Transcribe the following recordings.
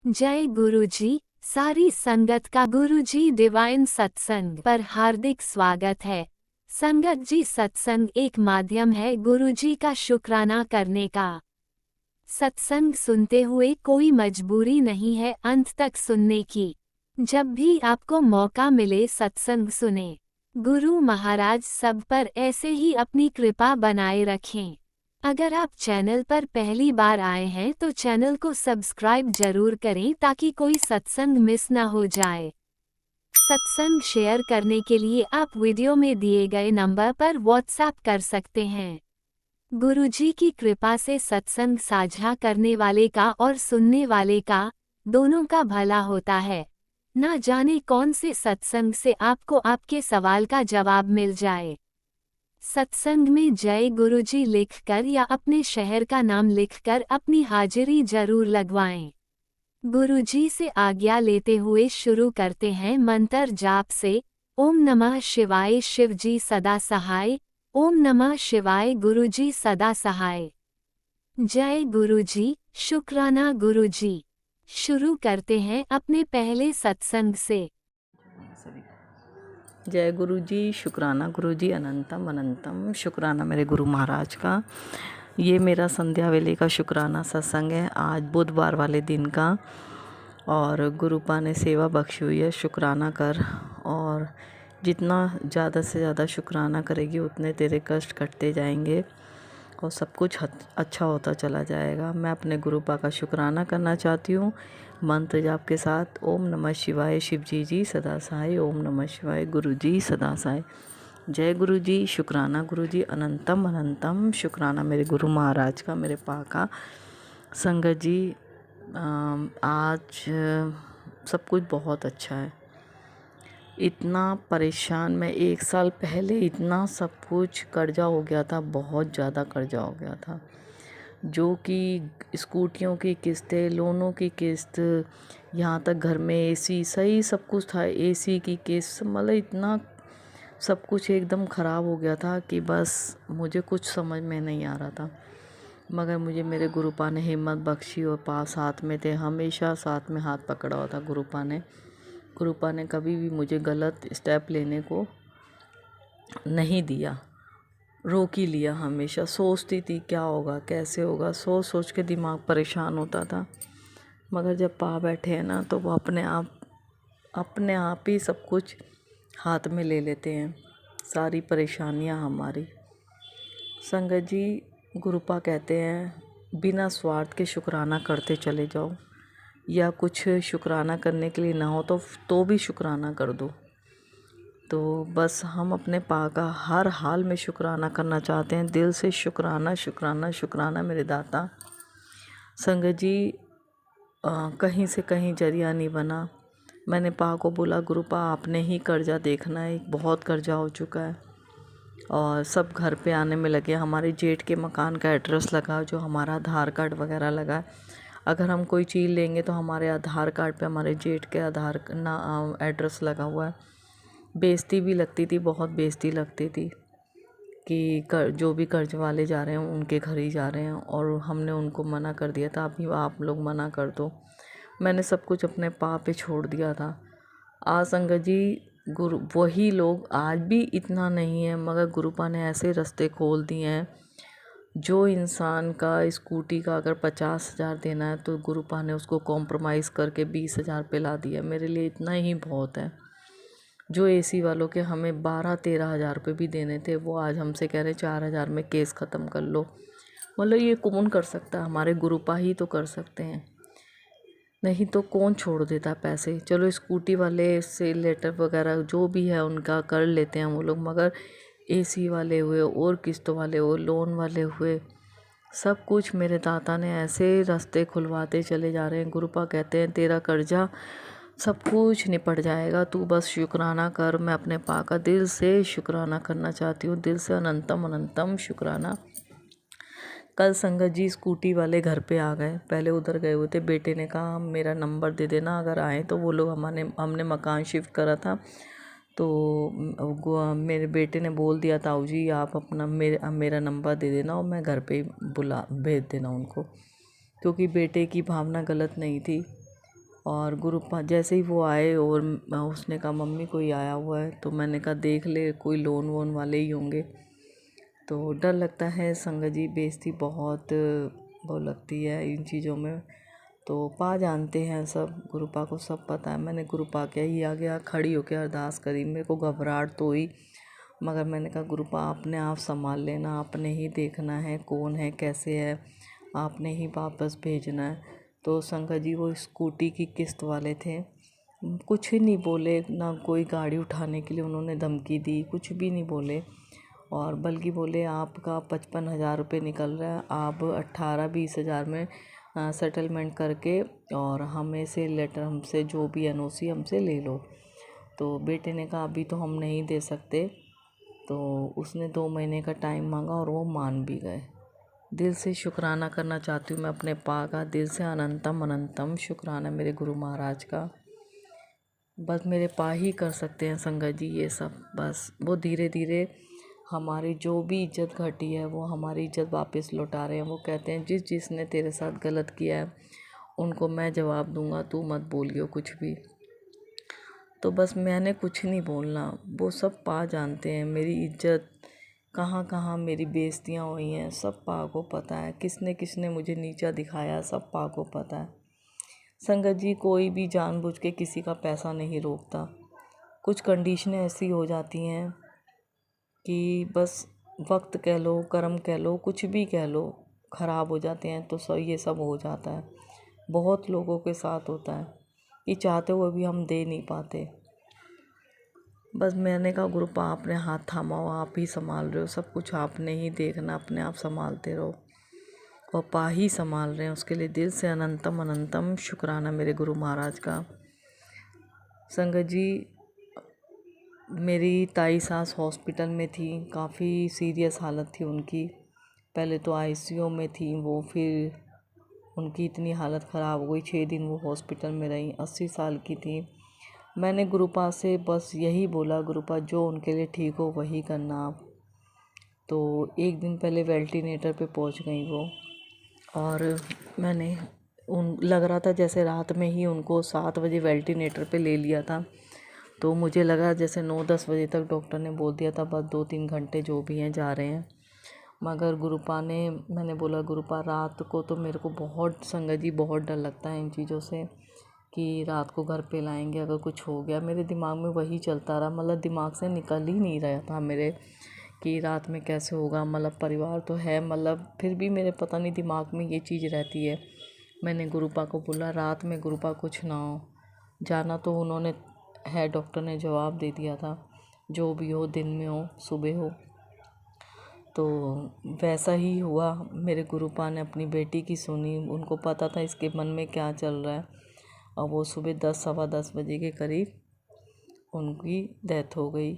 जय गुरुजी। सारी संगत का गुरुजी डिवाइन सत्संग पर हार्दिक स्वागत है। संगत जी, सत्संग एक माध्यम है गुरुजी का शुक्राना करने का। सत्संग सुनते हुए कोई मजबूरी नहीं है अंत तक सुनने की। जब भी आपको मौका मिले सत्संग सुने। गुरु महाराज सब पर ऐसे ही अपनी कृपा बनाए रखें। अगर आप चैनल पर पहली बार आए हैं तो चैनल को सब्सक्राइब जरूर करें ताकि कोई सत्संग मिस ना हो जाए। सत्संग शेयर करने के लिए आप वीडियो में दिए गए नंबर पर व्हाट्सएप कर सकते हैं। गुरुजी की कृपा से सत्संग साझा करने वाले का और सुनने वाले का, दोनों का भला होता है। ना जाने कौन से सत्संग से आपको आपके सवाल का जवाब मिल जाए। सत्संग में जय गुरुजी लिखकर या अपने शहर का नाम लिखकर अपनी हाजिरी जरूर लगवाएं। गुरुजी से आज्ञा लेते हुए शुरू करते हैं मंत्र जाप से। ओम नमः शिवाय शिवजी सदा सहाय। ओम नमः शिवाय गुरुजी सदा सहाय। जय गुरुजी, शुक्राना गुरुजी। शुरू करते हैं अपने पहले सत्संग से। जय गुरु जी, शुक्राना गुरु जी, अनंतम अनंतम शुक्राना मेरे गुरु महाराज का। ये मेरा संध्या वेले का शुक्राना सत्संग है, आज बुधवार वाले दिन का। और गुरुपा ने सेवा बख्शी हुई है, शुक्राना कर। और जितना ज़्यादा से ज़्यादा शुक्राना करेगी उतने तेरे कष्ट कटते जाएंगे और सब कुछ अच्छा होता चला जाएगा। मैं अपने गुरुपा का शुक्राना करना चाहती हूँ मंत्र जाप के साथ। ओम नमः शिवाय शिवजी जी सदा सहाय। ओम नमः शिवाय गुरु जी सदा सहाय। जय गुरु जी, शुक्राना गुरु जी, अनंतम अनंतम शुक्राना मेरे गुरु महाराज का, मेरे पा का। संगत जी, आज सब कुछ बहुत अच्छा है। इतना परेशान, मैं 1 साल पहले इतना सब कुछ कर्जा हो गया था, बहुत ज़्यादा कर्जा हो गया था। जो कि स्कूटियों की किस्तें, लोनों की किस्त, यहाँ तक घर में एसी, सही सब कुछ था, एसी की किस्त, मतलब इतना सब कुछ एकदम ख़राब हो गया था कि बस मुझे कुछ समझ में नहीं आ रहा था। मगर मुझे मेरे गुरुपा ने हिम्मत बख्शी और पास साथ में थे, हमेशा साथ में हाथ पकड़ा हुआ था गुरुपा ने। गुरुपा ने कभी भी मुझे गलत स्टेप लेने को नहीं दिया, रोक ही लिया। हमेशा सोचती थी क्या होगा कैसे होगा, सोच सोच के दिमाग परेशान होता था। मगर जब पा बैठे हैं ना तो वो अपने आप ही सब कुछ हाथ में ले लेते हैं, सारी परेशानियां हमारी। संगत जी, गुरुपा कहते हैं बिना स्वार्थ के शुक्राना करते चले जाओ, या कुछ शुक्राना करने के लिए ना हो तो भी शुक्राना कर दो। तो बस हम अपने पा का हर हाल में शुक्राना करना चाहते हैं, दिल से शुक्राना शुक्राना शुक्राना मेरे दाता। संगत जी, कहीं से कहीं जरिया नहीं बना। मैंने पा को बोला गुरुपा आपने ही कर्जा देखना है, बहुत कर्जा हो चुका है। और सब घर पे आने में लगे, हमारे जेठ के मकान का एड्रेस लगा, जो हमारा आधार कार्ड वगैरह लगा। अगर हम कोई चीज़ लेंगे तो हमारे आधार कार्ड पे हमारे जेठ के आधार ना एड्रेस लगा हुआ है। बेइज्जती भी लगती थी, बहुत बेइज्जती लगती थी कि जो भी कर्ज वाले जा रहे हैं उनके घर ही जा रहे हैं, और हमने उनको मना कर दिया था अभी आप लोग मना कर दो। मैंने सब कुछ अपने पा पे छोड़ दिया था। आज संगत जी, गुरु वही लोग आज भी इतना नहीं है, मगर गुरुपा ने ऐसे रास्ते खोल दिए हैं। जो इंसान का स्कूटी का अगर 50,000 देना है तो गुरुपा ने उसको कॉम्प्रोमाइज़ करके 20,000 पे ला दिया। मेरे लिए इतना ही बहुत है। जो एसी वालों के हमें 12-13 हज़ार रुपये भी देने थे, वो आज हमसे कह रहे 4,000 में केस ख़त्म कर लो। मतलब ये कौन कर सकता है? हमारे गुरुपा ही तो कर सकते हैं, नहीं तो कौन छोड़ देता पैसे। चलो स्कूटी वाले से लेटर वगैरह जो भी है उनका कर लेते हैं वो लोग, मगर एसी वाले हुए और किस्तों वाले हुए, लोन वाले हुए, सब कुछ मेरे दाता ने ऐसे रास्ते खुलवाते चले जा रहे हैं। गुरुपा कहते हैं तेरा कर्जा सब कुछ निपट जाएगा, तू बस शुक्राना कर। मैं अपने पा का दिल से शुक्राना करना चाहती हूँ, दिल से अनंतम अनंतम शुक्राना। कल संगत जी स्कूटी वाले घर पे आ गए, पहले उधर गए हुए थे। बेटे ने कहा मेरा नंबर दे देना अगर आए तो। वो लोग हमने मकान शिफ्ट करा था, तो मेरे बेटे ने बोल दिया ताऊ जी आप अपना मेरा नंबर दे देना और मैं घर पे भेज देना उनको, क्योंकि बेटे की भावना गलत नहीं थी। और गुरुपा जैसे ही वो आए और उसने कहा मम्मी कोई आया हुआ है, तो मैंने कहा देख ले कोई लोन वोन वाले ही होंगे। तो डर लगता है संगत जी, बेइज्जती बहुत वो लगती है इन चीज़ों में। तो पा जानते हैं सब, गुरुपा को सब पता है। मैंने गुरुपा के ही आ गया, खड़ी होकर अरदास करी। मेरे को घबराहट तो हुई, मगर मैंने कहा गुरुपा आपने आप संभाल लेना, आपने ही देखना है कौन है कैसे है, आपने ही वापस भेजना है। तो संगत जी वो स्कूटी की किस्त वाले थे, कुछ ही नहीं बोले, ना कोई गाड़ी उठाने के लिए उन्होंने धमकी दी, कुछ भी नहीं बोले। और बल्कि बोले आपका 55,000 रुपये निकल रहा है, आप 18-20 हज़ार में सेटलमेंट करके और हमें से लेटर, हमसे जो भी NOC हमसे ले लो। तो बेटे ने कहा अभी तो हम नहीं दे सकते। तो उसने 2 महीने का टाइम मांगा और वो मान भी गए। दिल से शुक्राना करना चाहती हूँ मैं अपने पा का, दिल से अनंतम अनंतम शुक्राना मेरे गुरु महाराज का। बस मेरे पा ही कर सकते हैं संगत जी ये सब। बस वो धीरे धीरे हमारी जो भी इज्जत घटी है वो हमारी इज्जत वापस लौटा रहे हैं। वो कहते हैं जिसने तेरे साथ गलत किया है उनको मैं जवाब दूंगा, तू मत बोलियो कुछ भी। तो बस मैंने कुछ नहीं बोलना, वो सब पा जानते हैं मेरी इज्जत कहाँ कहाँ मेरी बेइज्जतियाँ हुई हैं, सब पा को पता है। किसने किसने मुझे नीचा दिखाया सब पा को पता है। संगत जी कोई भी जानबूझ के किसी का पैसा नहीं रोकता। कुछ कंडीशनें ऐसी हो जाती हैं कि बस वक्त कह लो, कर्म कह लो, कुछ भी कह लो, ख़राब हो जाते हैं। तो ये सब हो जाता है, बहुत लोगों के साथ होता है कि चाहते हुए भी हम दे नहीं पाते। बस मैंने कहा गुरुपा आपने हाथ थामा हो, आप ही संभाल रहे हो सब कुछ, आपने ही देखना, अपने आप संभालते रहो। और पा ही संभाल रहे हैं, उसके लिए दिल से अनंतम अनंतम शुक्राना मेरे गुरु महाराज का। संगत जी मेरी ताई सास हॉस्पिटल में थी, काफ़ी सीरियस हालत थी उनकी। पहले तो ICU में थी वो, फिर उनकी इतनी हालत ख़राब हो गई, 6 दिन वो हॉस्पिटल में रही। 80 साल की थी। मैंने गुरुपा से बस यही बोला, गुरुपा जो उनके लिए ठीक हो वही करना आप। तो एक दिन पहले वेंटिलेटर पे पहुंच गई वो, और मैंने लग रहा था जैसे रात में ही उनको 7 बजे वेंटिलेटर पे ले लिया था। तो मुझे लगा जैसे 9-10 बजे तक डॉक्टर ने बोल दिया था बस 2-3 घंटे जो भी हैं जा रहे हैं। मगर गुरुपा ने, मैंने बोला गुरुपा रात को तो मेरे को बहुत संगत जी बहुत डर लगता है इन चीज़ों से कि रात को घर पे लाएंगे अगर कुछ हो गया। मेरे दिमाग में वही चलता रहा, मतलब दिमाग से निकल ही नहीं रहा था मेरे कि रात में कैसे होगा। मतलब परिवार तो है, मतलब फिर भी मेरे पता नहीं दिमाग में ये चीज़ रहती है। मैंने गुरुपा को बोला रात में गुरुपा कुछ ना हो, जाना तो उन्होंने है, डॉक्टर ने जवाब दे दिया था जो भी हो, दिन में हो सुबह हो। तो वैसा ही हुआ। मेरे गुरुपा ने अपनी बेटी की सुनी, उनको पता था इसके मन में क्या चल रहा है। और वो सुबह 10-10:15 बजे के करीब उनकी डेथ हो गई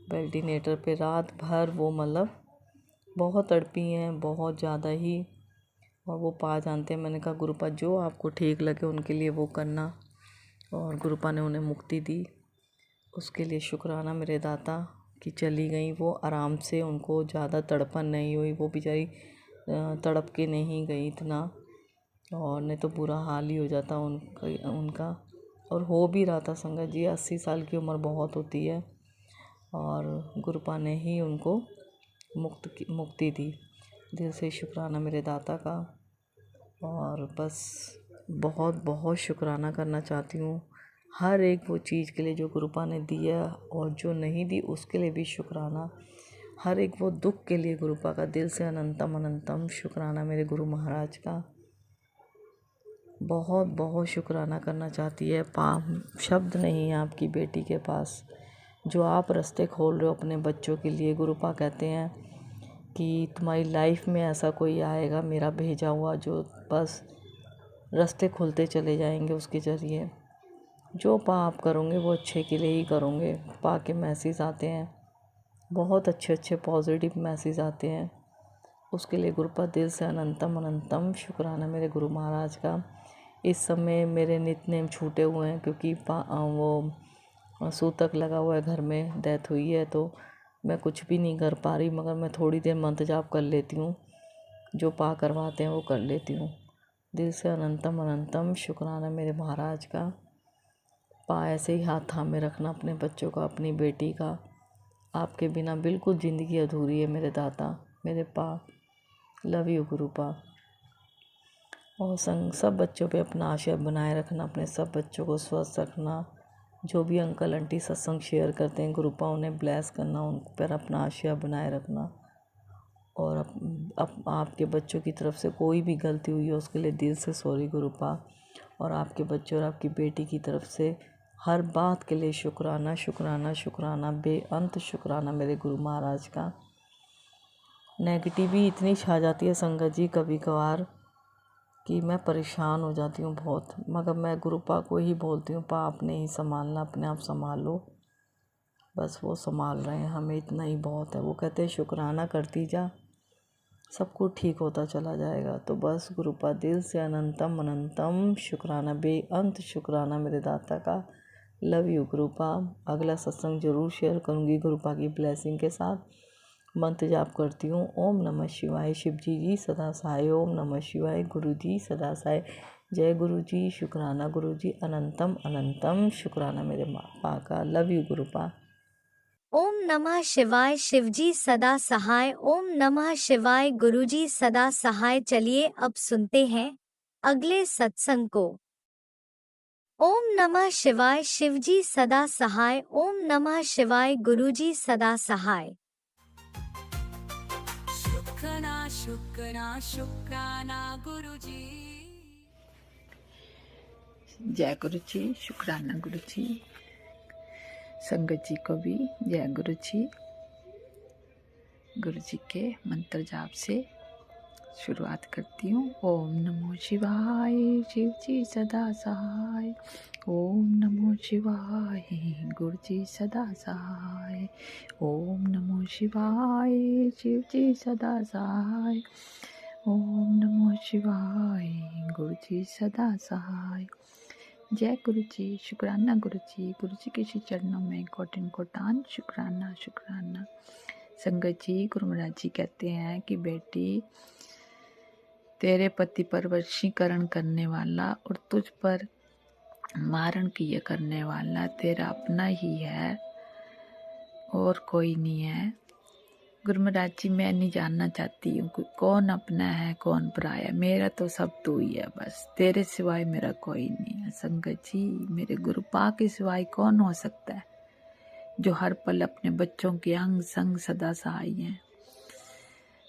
वेंटिलेटर पे। रात भर वो मतलब बहुत तड़पी हैं, बहुत ज़्यादा ही। और वो पा जानते हैं। मैंने कहा गुरुपा जो आपको ठीक लगे उनके लिए वो करना। और गुरुपा ने उन्हें मुक्ति दी, उसके लिए शुक्राना मेरे दाता कि चली गई वो आराम से, उनको ज़्यादा तड़पन नहीं हुई। वो बेचारी तड़प के नहीं गई इतना, और नहीं तो बुरा हाल ही हो जाता उनका। और हो भी रहा था संगत जी, 80 साल की उम्र बहुत होती है। और गुरुपा ने ही उनको मुक्ति दी। दिल से शुक्राना मेरे दाता का। और बस बहुत बहुत शुक्राना करना चाहती हूँ हर एक वो चीज़ के लिए जो गुरुपा ने दिया, और जो नहीं दी उसके लिए भी शुक्राना। हर एक वो दुख के लिए गुरुपा का दिल से अनंतम अनंतम शुक्राना मेरे गुरु महाराज का। बहुत बहुत शुक्राना करना चाहती है पा, शब्द नहीं है आपकी बेटी के पास। जो आप रास्ते खोल रहे हो अपने बच्चों के लिए, गुरुपा कहते हैं कि तुम्हारी लाइफ में ऐसा कोई आएगा मेरा भेजा हुआ, जो बस रास्ते खुलते चले जाएंगे उसके ज़रिए। जो पा आप करोगे वो अच्छे के लिए ही करोगे। पा के मैसेज आते हैं, बहुत अच्छे अच्छे पॉजिटिव मैसेज आते हैं। उसके लिए गुरुपा दिल से अनंतम अनंतम शुक्राना मेरे गुरु महाराज का। इस समय मेरे नित्यनेम छूटे हुए हैं क्योंकि वो सूतक लगा हुआ है घर में, डेथ हुई है, तो मैं कुछ भी नहीं कर पा रही। मगर मैं थोड़ी देर मंत्र जाप कर लेती हूँ, जो पा करवाते हैं वो कर लेती हूँ। दिल से अनंतम अनंतम शुक्राना मेरे महाराज का। पा ऐसे ही हाथ थामे रखना अपने बच्चों का, अपनी बेटी का। आपके बिना बिल्कुल ज़िंदगी अधूरी है मेरे दाता, मेरे पा। लव यू गुरु पा। और सब बच्चों पे अपना आशीर्वाद बनाए रखना, अपने सब बच्चों को स्वस्थ रखना। जो भी अंकल आंटी सत्संग शेयर करते हैं गुरु पा, उन्हें ब्लेस करना, उन पर अपना आशीर्वाद बनाए रखना। और आपके बच्चों की तरफ से कोई भी गलती हुई है उसके लिए दिल से सॉरी गुरु पा। और आपके बच्चे और आपकी बेटी की तरफ से हर बात के लिए शुक्राना शुक्राना शुक्राना, बेअंत शुक्राना मेरे गुरु महाराज का। नेगेटिव भी इतनी छा जाती है संगत जी कभी कभार कि मैं परेशान हो जाती हूँ बहुत, मगर मैं गुरु पा को ही बोलती हूँ, पा आपने ही संभालना, अपने आप संभाल लो। बस वो संभाल रहे हैं, हमें इतना ही बहुत है। वो कहते हैं शुक्राना करती जा, सब कुछ ठीक होता चला जाएगा। तो बस गुरु पा दिल से अनंतम अनंतम शुक्राना, बेअंत शुक्राना मेरे दाता का। लव यू गुरु पा। अगला सत्संग जरूर शेयर करूँगी गुरु पा की ब्लेसिंग के साथ। मंत्र जाप करती हूँ, ओम नमः शिवाय। शिव जी सदा सहाय। ओम नमः शिवाय। गुरु जी सदा सहाय। जय गुरु जी। शुक्राना गुरु जी। अनंतम अनंतम शुक्राना मेरे पा का। लव यू गुरु पा। ओम नमः शिवाय। शिवजी सदा सहाय। ओम नमः शिवाय। गुरुजी सदा सहाय। चलिए अब सुनते हैं अगले सत्संग को। ओम नमः शिवाय। शिवजी सदा सहाय। ओम नमः शिवाय। गुरुजी सदा सहाय। शुक्राना गुरुजी। जय गुरु जी। शुक्राना गुरु जी। संगत जी को भी जय गुरु जी। गुरु जी के मंत्र जाप से शुरुआत करती हूँ। ओम नमो शिवाय। शिव जी सदा सहाय। ओम नमो शिवाय। गुरु जी सदा सहाय। ओम नमो शिवाय। शिव जी सदा सहाय। ओम नमो शिवाय। गुरु जी सदा सहाय। जय गुरु जी। शुक्राना गुरु जी। गुरु जी के श्री चरणों में कोटिन कोटान शुक्राना शुक्राना। संगत जी, गुरु महाराज जी कहते हैं कि बेटी, तेरे पति पर वशीकरण करने वाला और तुझ पर मारण किए करने वाला तेरा अपना ही है और कोई नहीं है। गुरु महाराज जी, मैं नहीं जानना चाहती हूँ कौन अपना है कौन पराया, मेरा तो सब तू ही है, बस तेरे सिवाय मेरा कोई नहीं है। संगत जी, मेरे गुरु पा के सिवाय कौन हो सकता है जो हर पल अपने बच्चों के अंग संग सदा सहाय हैं।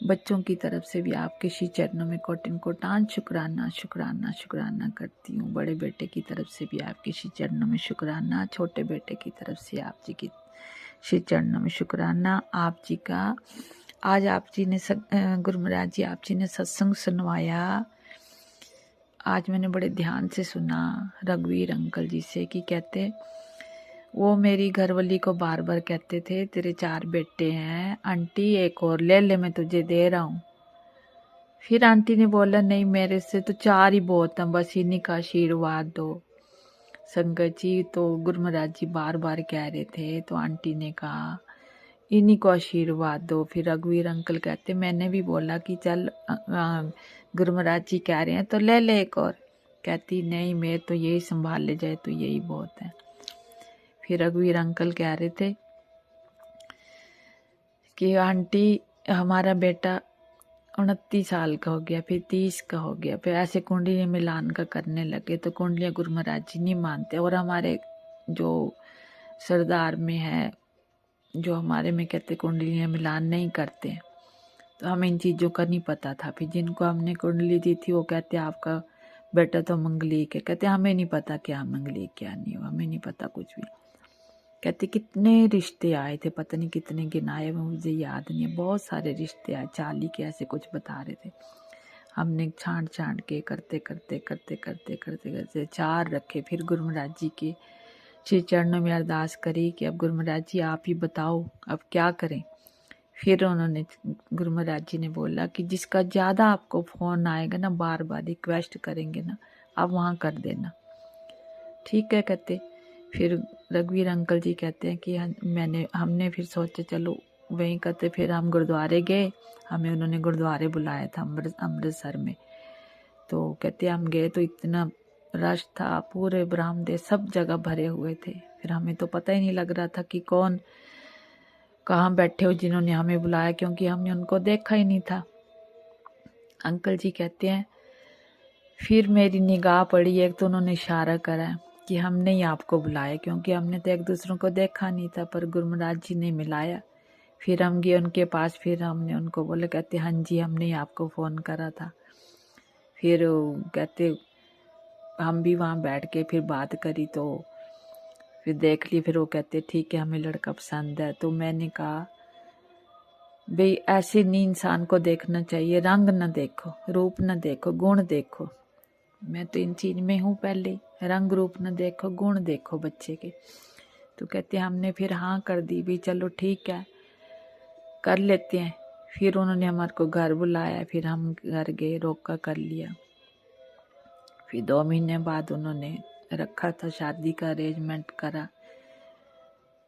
बच्चों की तरफ से भी आपके श्री चरणों में कोटिन कोटान शुक्राना शुक्राना शुक्राना करती हूँ। बड़े बेटे की तरफ से भी आपके श्री चरणों में शुक्राना, छोटे बेटे की तरफ से आप जी की श्री चरणों में शुक्राना। आप जी का आज आप जी ने गुरु महाराज जी आप जी ने सत्संग सुनवाया। आज मैंने बड़े ध्यान से सुना रघुवीर अंकल जी से कि कहते वो मेरी घरवाली को बार बार कहते थे तेरे 4 बेटे हैं आंटी, एक और ले ले, मैं तुझे दे रहा हूँ। फिर आंटी ने बोला नहीं, मेरे से तो 4 ही बहुत हैं, बस इन्हीं का आशीर्वाद दो। संगत जी, तो गुरु महाराज जी बार बार कह रहे थे तो आंटी ने कहा इन्हीं को आशीर्वाद दो। फिर रघुवीर अंकल कहते मैंने भी बोला कि चल गुरु महाराज जी कह रहे हैं तो ले ले एक और। कहती नहीं, मैं तो यही संभाल ले जाए तो यही बहुत है। फिर रघुवीर अंकल कह रहे थे कि आंटी हमारा बेटा 29 साल का हो गया, फिर 30 का हो गया, फिर ऐसे कुंडली मिलान का करने लगे तो कुंडलियाँ गुरु महाराज जी नहीं मानते। और हमारे जो सरदार में है, जो हमारे में कहते कुंडलियाँ मिलान नहीं करते, तो हमें इन चीज़ों का नहीं पता था। फिर जिनको हमने कुंडली दी थी वो कहते आपका बेटा तो मंगलिक है। कहते हमें नहीं पता क्या मंगलिक क्या नहीं हुआ, हमें नहीं पता कुछ भी। कहते कितने रिश्ते आए थे, पता नहीं कितने गिनाए हुए, मुझे याद नहीं है, बहुत सारे रिश्ते आए, 40 के ऐसे कुछ बता रहे थे। हमने छांट छांट के करते करते करते करते करते करते 4 रखे। फिर गुरु महाराज जी के श्री चरणों में अरदास करी कि अब गुरु महाराज जी आप ही बताओ अब क्या करें। फिर उन्होंने गुरु महाराज जी ने बोला कि जिसका ज़्यादा आपको फ़ोन आएगा ना, बार बार रिक्वेस्ट करेंगे ना, आप वहाँ कर देना, ठीक है। कहते फिर रघुवीर अंकल जी कहते हैं कि हमने फिर सोचा चलो वहीं करते। फिर हम गुरुद्वारे गए, हमें उन्होंने गुरुद्वारे बुलाया था अमृतसर में। तो कहते हम गए तो इतना रश था, पूरे बरामदे सब जगह भरे हुए थे। फिर हमें तो पता ही नहीं लग रहा था कि कौन कहाँ बैठे हो जिन्होंने हमें बुलाया, क्योंकि हमने उनको देखा ही नहीं था। अंकल जी कहते हैं फिर मेरी निगाह पड़ी, एक तो उन्होंने इशारा करा कि हमने ही आपको बुलाया, क्योंकि हमने तो एक दूसरों को देखा नहीं था, पर गुरु महाराज जी ने मिलाया। फिर हम गए उनके पास, फिर हमने उनको बोला, कहते हाँ जी हमने ही आपको फ़ोन करा था। फिर कहते हम भी वहाँ बैठ के फिर बात करी, तो फिर देख ली। फिर वो कहते ठीक है हमें लड़का पसंद है। तो मैंने कहा भाई ऐसे नहीं इंसान को देखना चाहिए, रंग न देखो, रूप न देखो, गुण देखो। मैं तो इन चीज में हूँ पहले, रंग रूप न देखो, गुण देखो बच्चे के। तो कहते हमने फिर हाँ कर दी भी, चलो ठीक है कर लेते हैं। फिर उन्होंने हमारे को घर बुलाया, फिर हम घर गए, रोका कर लिया। फिर 2 महीने बाद उन्होंने रखा था, शादी का अरेंजमेंट करा,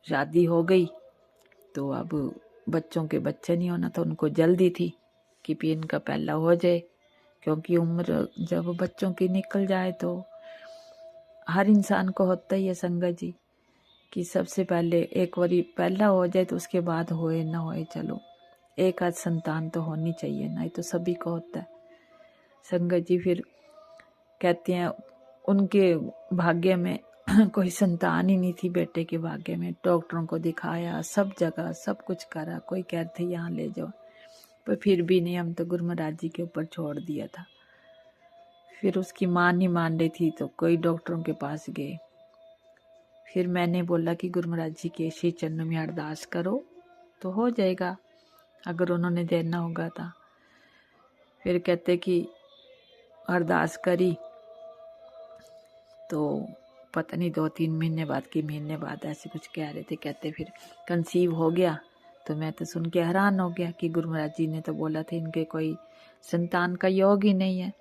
शादी हो गई। तो अब बच्चों के बच्चे नहीं होना था, उनको जल्दी थी कि भी इनका पहला हो जाए, क्योंकि उम्र जब बच्चों की निकल जाए तो हर इंसान को होता ही है संगत जी कि सबसे पहले एक बारी पहला हो जाए तो उसके बाद होए ना होए, चलो एक आध संतान तो होनी चाहिए ना, ये तो सभी को होता है संगत जी। फिर कहते हैं उनके भाग्य में कोई संतान ही नहीं थी, बेटे के भाग्य में। डॉक्टरों को दिखाया, सब जगह सब कुछ करा, कोई कहते यहाँ ले जाओ, पर फिर भी नहीं, हम तो गुरु महाराज जी के ऊपर छोड़ दिया था। फिर उसकी माँ नहीं मान रही थी तो कोई डॉक्टरों के पास गए। फिर मैंने बोला कि गुरु महाराज जी के श्री चरणों में अरदास करो तो हो जाएगा, अगर उन्होंने देना होगा था। फिर कहते कि अरदास करी तो पता नहीं 2-3 महीने बाद कि महीने बाद ऐसे कुछ कह रहे थे, कहते फिर कंसीव हो गया। तो मैं तो सुन के हैरान हो गया कि गुरु महाराज जी ने तो बोला था इनके कोई संतान का योग ही नहीं है।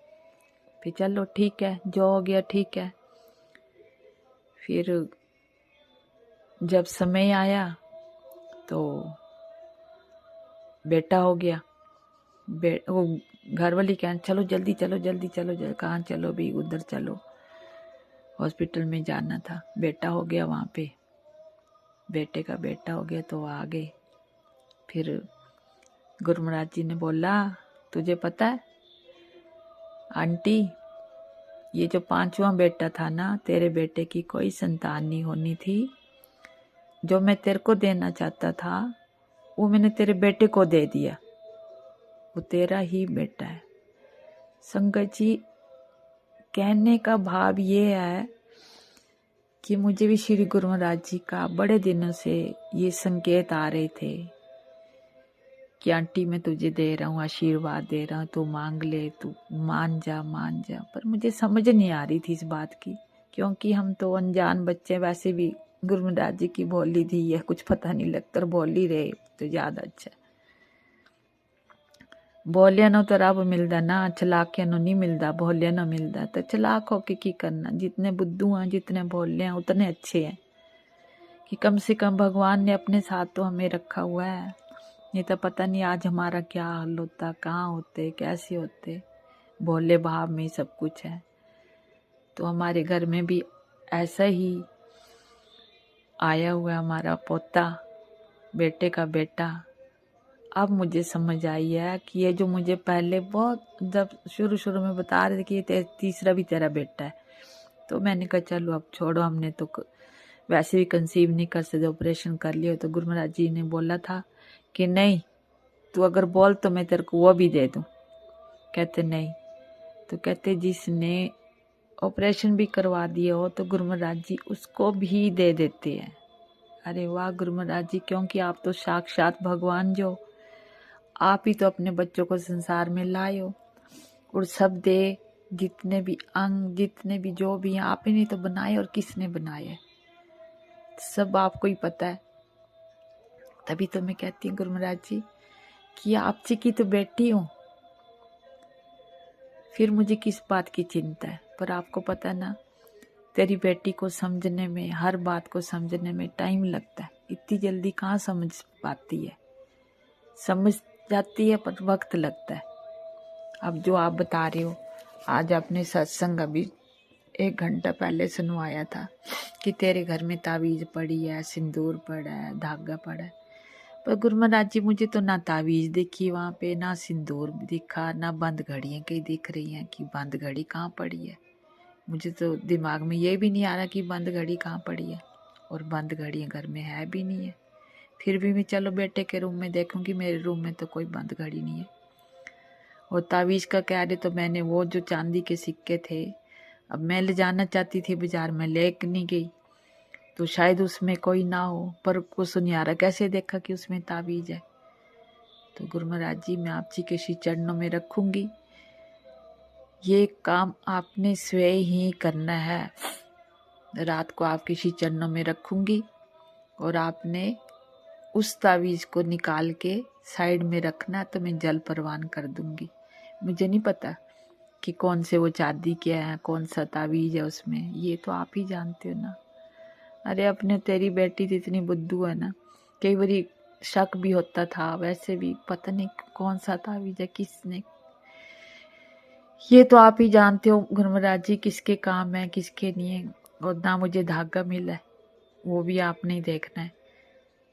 फिर चलो ठीक है, जो हो गया ठीक है। फिर जब समय आया तो बेटा हो गया। वो घर वाली कहने चलो जल्दी चलो जल्दी चलो, कहाँ चलो भी, उधर चलो, हॉस्पिटल में जाना था। बेटा हो गया वहाँ पे, बेटे का बेटा हो गया तो आ गए। फिर गुरु महाराज जी ने बोला तुझे पता है आंटी, ये जो 5वां बेटा था ना, तेरे बेटे की कोई संतान नहीं होनी थी। जो मैं तेरे को देना चाहता था वो मैंने तेरे बेटे को दे दिया, वो तेरा ही बेटा है। संगत जी कहने का भाव ये है कि मुझे भी श्री गुरु महाराज जी का बड़े दिनों से ये संकेत आ रहे थे कि आंटी मैं तुझे दे रहा हूँ, आशीर्वाद दे रहा हूँ, तू मांग ले, तू मान जा मान जा। पर मुझे समझ नहीं आ रही थी इस बात की, क्योंकि हम तो अनजान बच्चे, वैसे भी गुरु महाराज जी की बोली दी है, कुछ पता नहीं लगता, बोल ही रहे तो ज्यादा अच्छा। बोलिया नो तो रब मिलता ना, चलाकिया नो नहीं मिलता, बोलिया नो मिलता। तो चलाक होके की करना, जितने बुद्धू हैं जितने बोले हैं उतने अच्छे हैं, कि कम से कम भगवान ने अपने साथ तो हमें रखा हुआ है। नहीं तो पता नहीं आज हमारा क्या हाल होता, कहाँ होते, कैसे होते। भोले भाव में सब कुछ है। तो हमारे घर में भी ऐसा ही आया हुआ हमारा पोता, बेटे का बेटा। अब मुझे समझ आई है कि ये जो मुझे पहले बहुत जब शुरू में बता रहे थे कि ये तीसरा भी तेरा बेटा है, तो मैंने कहा चलो अब छोड़ो, हमने तो वैसे भी कंसीव नहीं कर सकते, ऑपरेशन कर लिया। तो गुरु महाराज जी ने बोला था कि नहीं तू अगर बोल तो मैं तेरे को वो भी दे दूं। कहते नहीं, तो कहते जिसने ऑपरेशन भी करवा दिया हो तो गुरु महाराज जी उसको भी दे देते हैं। अरे वाह गुरु महाराज जी, क्योंकि आप तो साक्षात भगवान जो, आप ही तो अपने बच्चों को संसार में लाए हो, और सब दे, जितने भी अंग जितने भी जो भी हैं आप ही नहीं तो बनाए, और किसने बनाए है सब आपको ही पता है। तभी तो मैं कहती हूँ गुरु महाराज जी कि आपसी की तो बेटी हूँ, फिर मुझे किस बात की चिंता है। पर आपको पता ना, तेरी बेटी को समझने में, हर बात को समझने में टाइम लगता है, इतनी जल्दी कहाँ समझ पाती है, समझ जाती है पर वक्त लगता है। अब जो आप बता रहे हो, आज आपने सत्संग अभी 1 घंटा पहले सुनवाया था कि तेरे घर में तावीज़ पड़ी है, सिंदूर पड़ा है, धागा पड़ा है। पर गुरु महाराज जी मुझे तो ना तावीज़ दिखी वहाँ पे, ना सिंदूर दिखा, ना बंद घड़ियाँ कहीं दिख रही हैं कि बंद घड़ी कहाँ पड़ी है। मुझे तो दिमाग में ये भी नहीं आ रहा कि बंद घड़ी कहाँ पड़ी है, और बंद घड़ियाँ घर में है भी नहीं है। फिर भी मैं चलो बेटे के रूम में देखूंगी, मेरे रूम में तो कोई बंद घड़ी नहीं है। और तावीज़ का कह रहे तो मैंने वो जो चांदी के सिक्के थे, अब मैं ले जाना चाहती थी बाजार में, ले नहीं गई तो शायद उसमें कोई ना हो, पर को सुनियारा कैसे देखा कि उसमें तावीज़ है। तो गुरु महाराज जी मैं आप जी के श्री चरणों में रखूंगी, ये काम आपने स्वयं ही करना है। रात को आपके श्री चरणों में रखूंगी और आपने उस तावीज़ को निकाल के साइड में रखना, तो मैं जल परवान कर दूंगी। मुझे नहीं पता कि कौन से वो चांदी क्या है, कौन सा तावीज़ है उसमें, ये तो आप ही जानते हो ना। अरे अपने तेरी बेटी तो इतनी बुद्धू है ना, कई बारी शक भी होता था, वैसे भी पता नहीं कौन सा तावीज़ है किसने, ये तो आप ही जानते हो गुरु महाराज जी किसके काम है किसके नहीं है। और ना मुझे धागा मिला है, वो भी आपने ही देखना है,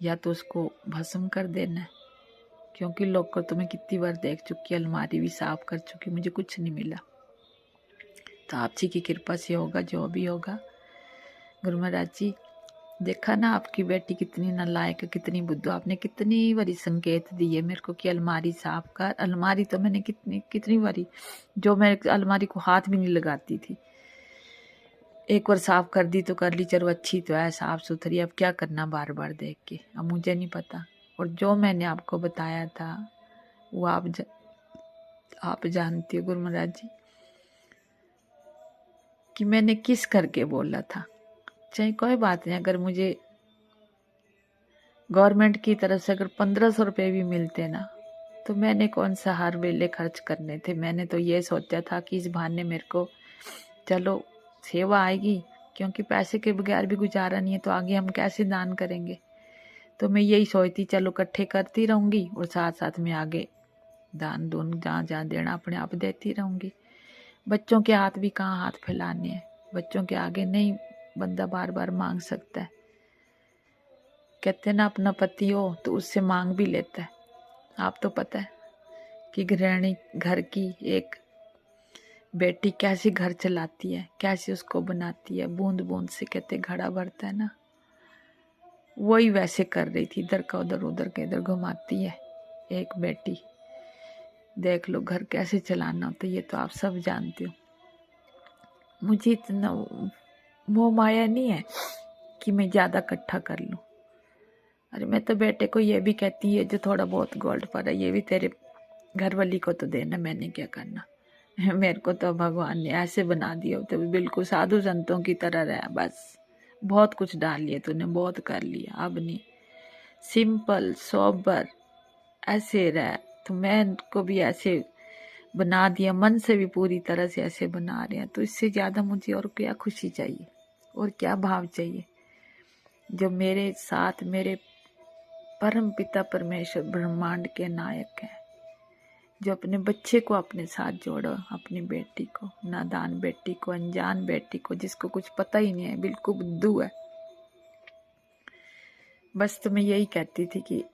या तो उसको भस्म कर देना है, क्योंकि लॉकर तो मैं कितनी बार देख चुकी, अलमारी भी साफ कर चुकी, मुझे कुछ नहीं मिला। तो आप जी की कृपा से होगा जो भी होगा। गुरु महाराज जी देखा ना आपकी बेटी कितनी नालायक, कितनी बुद्धू, आपने कितनी बारी संकेत दिए मेरे को कि अलमारी साफ कर। अलमारी तो मैंने कितनी बारी, जो मैं अलमारी को हाथ भी नहीं लगाती थी, एक बार साफ कर दी तो कर ली, चलो अच्छी तो है साफ सुथरी, अब क्या करना बार बार देख के, अब मुझे नहीं पता। और जो मैंने आपको बताया था वो आप जानती हो गुरु महाराज जी कि मैंने किस करके बोला था। चाहे कोई बात नहीं, अगर मुझे गवर्नमेंट की तरफ से अगर 1500 रुपये भी मिलते ना, तो मैंने कौन सा हर वेले खर्च करने थे। मैंने तो ये सोचा था कि इस बहाने मेरे को चलो सेवा आएगी, क्योंकि पैसे के बगैर भी गुजारा नहीं है, तो आगे हम कैसे दान करेंगे। तो मैं यही सोचती चलो इकट्ठे करती रहूँगी और साथ साथ में आगे दान दून जहाँ जहाँ देना अपने आप देती रहूँगी। बच्चों के हाथ भी कहाँ हाथ फैलाने हैं, बच्चों के आगे नहीं बंदा बार बार मांग सकता है। कहते ना अपना पति हो तो उससे मांग भी लेता है। आप तो पता है कि गृहिणी घर की एक बेटी कैसे घर चलाती है, कैसे उसको बनाती है, बूंद बूंद से कहते घड़ा भरता है ना, वही वैसे कर रही थी। इधर का उधर के इधर घुमाती है एक बेटी। देख लो घर कैसे चलाना होता है, ये तो आप सब जानते हो। मुझे इतना मोह माया नहीं है कि मैं ज़्यादा इकट्ठा कर लूँ। अरे मैं तो बेटे को ये भी कहती है जो थोड़ा बहुत गोल्ड पड़ा ये भी तेरे घर वाली को तो देना, मैंने क्या करना। मेरे को तो भगवान ने ऐसे बना दिया तो बिल्कुल साधु संतों की तरह रहा, बस बहुत कुछ डाल लिया तूने, बहुत कर लिया, अब नहीं, सिंपल सोबर ऐसे रह। तो मैं को भी ऐसे बना दिया, मन से भी पूरी तरह से ऐसे बना रहे हैं, तो इससे ज़्यादा मुझे और क्या खुशी चाहिए और क्या भाव चाहिए। जो मेरे साथ मेरे परम पिता परमेश्वर ब्रह्मांड के नायक हैं, जो अपने बच्चे को अपने साथ जोड़ो, अपनी बेटी को, नादान बेटी को, अनजान बेटी को, जिसको कुछ पता ही नहीं है, बिल्कुल बुद्धू है। बस तो मैं यही कहती थी कि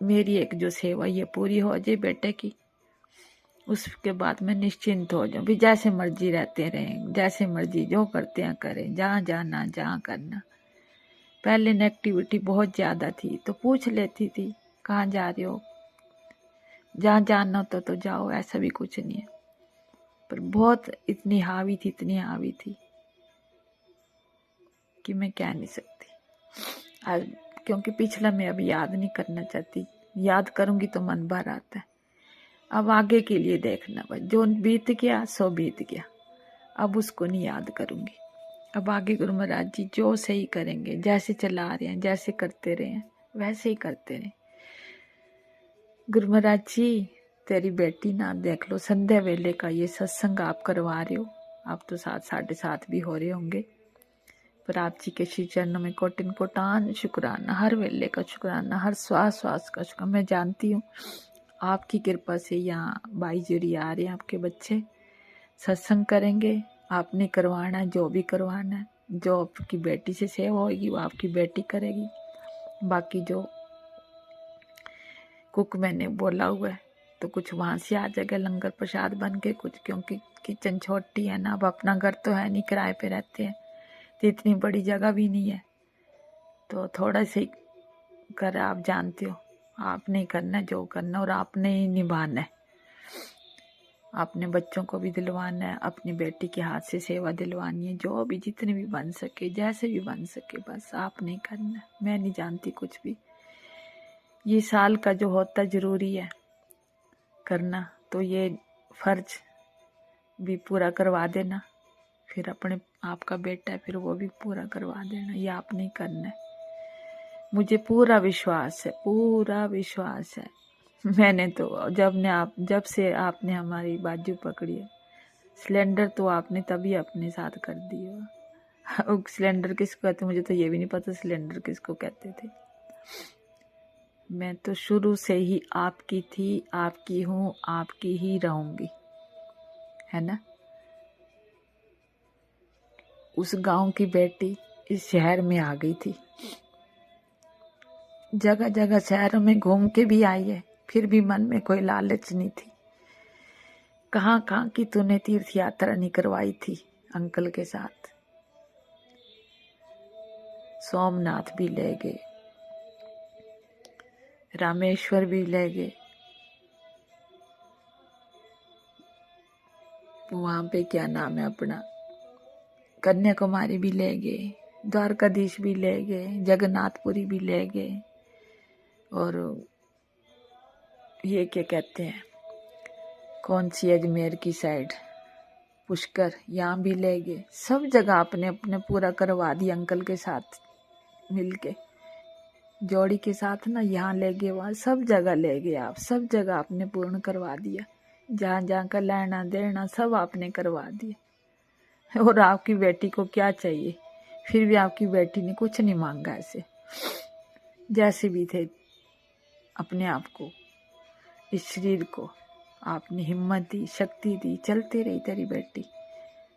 मेरी एक जो सेवा ये पूरी हो जाए बेटे की, उसके बाद मैं निश्चिंत हो जाऊँ। भी जैसे मर्जी रहते रहें, जैसे मर्जी जो करते हैं करें, जहाँ जाना जहाँ करना। पहले नेगेटिविटी बहुत ज़्यादा थी, तो पूछ लेती थी कहाँ जा रहे हो, जहाँ जाना होता तो जाओ, ऐसा भी कुछ नहीं है। पर बहुत इतनी हावी थी कि मैं कह नहीं सकती आज, क्योंकि पिछला मैं अभी याद नहीं करना चाहती। याद करूँगी तो मन भर आता है। अब आगे के लिए देखना, बस जो बीत गया सो बीत गया, अब उसको नहीं याद करूँगी। अब आगे गुरु महाराज जी जो सही करेंगे, जैसे चला रहे हैं, जैसे करते रहे हैं वैसे ही करते रहे। गुरु महाराज जी तेरी बेटी ना देख लो, संध्या वेले का ये सत्संग आप करवा रहे हो, आप तो 7, 7:30 भी हो रहे होंगे, पर आप जी के श्री चरणों में कोटिन कोटान शुक्राना, हर वेले का शुक्राना, हर श्वास का शुक्राना। मैं जानती हूँ आपकी कृपा से यहाँ 22 जोड़ी आ रहे हैं आपके बच्चे, सत्संग करेंगे, आपने करवाना है जो भी करवाना है। जो आपकी बेटी से सेवा होगी वो आपकी बेटी करेगी। बाकी जो कुक मैंने बोला हुआ है तो कुछ वहाँ से आ जाएगा लंगर प्रसाद बन के कुछ, क्योंकि किचन छोटी है ना। अब अपना घर तो है नहीं, किराए पे रहते हैं तो इतनी बड़ी जगह भी नहीं है, तो थोड़ा से कर आप जानते हो, आपने ही करना जो करना और आपने ही निभाना है। आपने बच्चों को भी दिलवाना है, अपनी बेटी के हाथ से सेवा दिलवानी है, जो भी जितने भी बन सके जैसे भी बन सके बस आपने ही करना है। मैं नहीं जानती कुछ भी। ये साल का जो होता जरूरी है करना, तो ये फर्ज भी पूरा करवा देना। फिर अपने आपका बेटा है फिर वो भी पूरा करवा देना, ये आपने ही करना है। मुझे पूरा विश्वास है, पूरा विश्वास है। मैंने तो जब से आपने हमारी बाजू पकड़ी है, सिलेंडर तो आपने तभी अपने साथ कर दिया। सिलेंडर किसको कहते, मुझे तो ये भी नहीं पता सिलेंडर किसको कहते थे। मैं तो शुरू से ही आपकी थी, आपकी हूँ, आपकी ही रहूंगी, है ना। उस गांव की बेटी इस शहर में आ गई थी, जगह जगह शहरों में घूम के भी आई है, फिर भी मन में कोई लालच नहीं थी। कहाँ कहाँ की तूने तीर्थ यात्रा नहीं करवाई थी अंकल के साथ। सोमनाथ भी ले गए, रामेश्वर भी ले गए, वहां पे क्या नाम है अपना, कन्याकुमारी भी ले गए, द्वारकाधीश भी ले गए, जगन्नाथपुरी भी ले गए, और ये क्या कहते हैं कौन सी अजमेर की साइड पुष्कर, यहाँ भी ले गए। सब जगह आपने अपने पूरा करवा दिया अंकल के साथ मिलके, जोड़ी के साथ ना। यहाँ ले गए, वहाँ सब जगह ले गए आप, सब जगह आपने पूर्ण करवा दिया। जहाँ जहाँ का लेना देना सब आपने करवा दिया। और आपकी बेटी को क्या चाहिए, फिर भी आपकी बेटी ने कुछ नहीं मांगा। ऐसे जैसे भी थे अपने आप को, इस शरीर को आपने हिम्मत दी, शक्ति दी। चलती रही तेरी बेटी,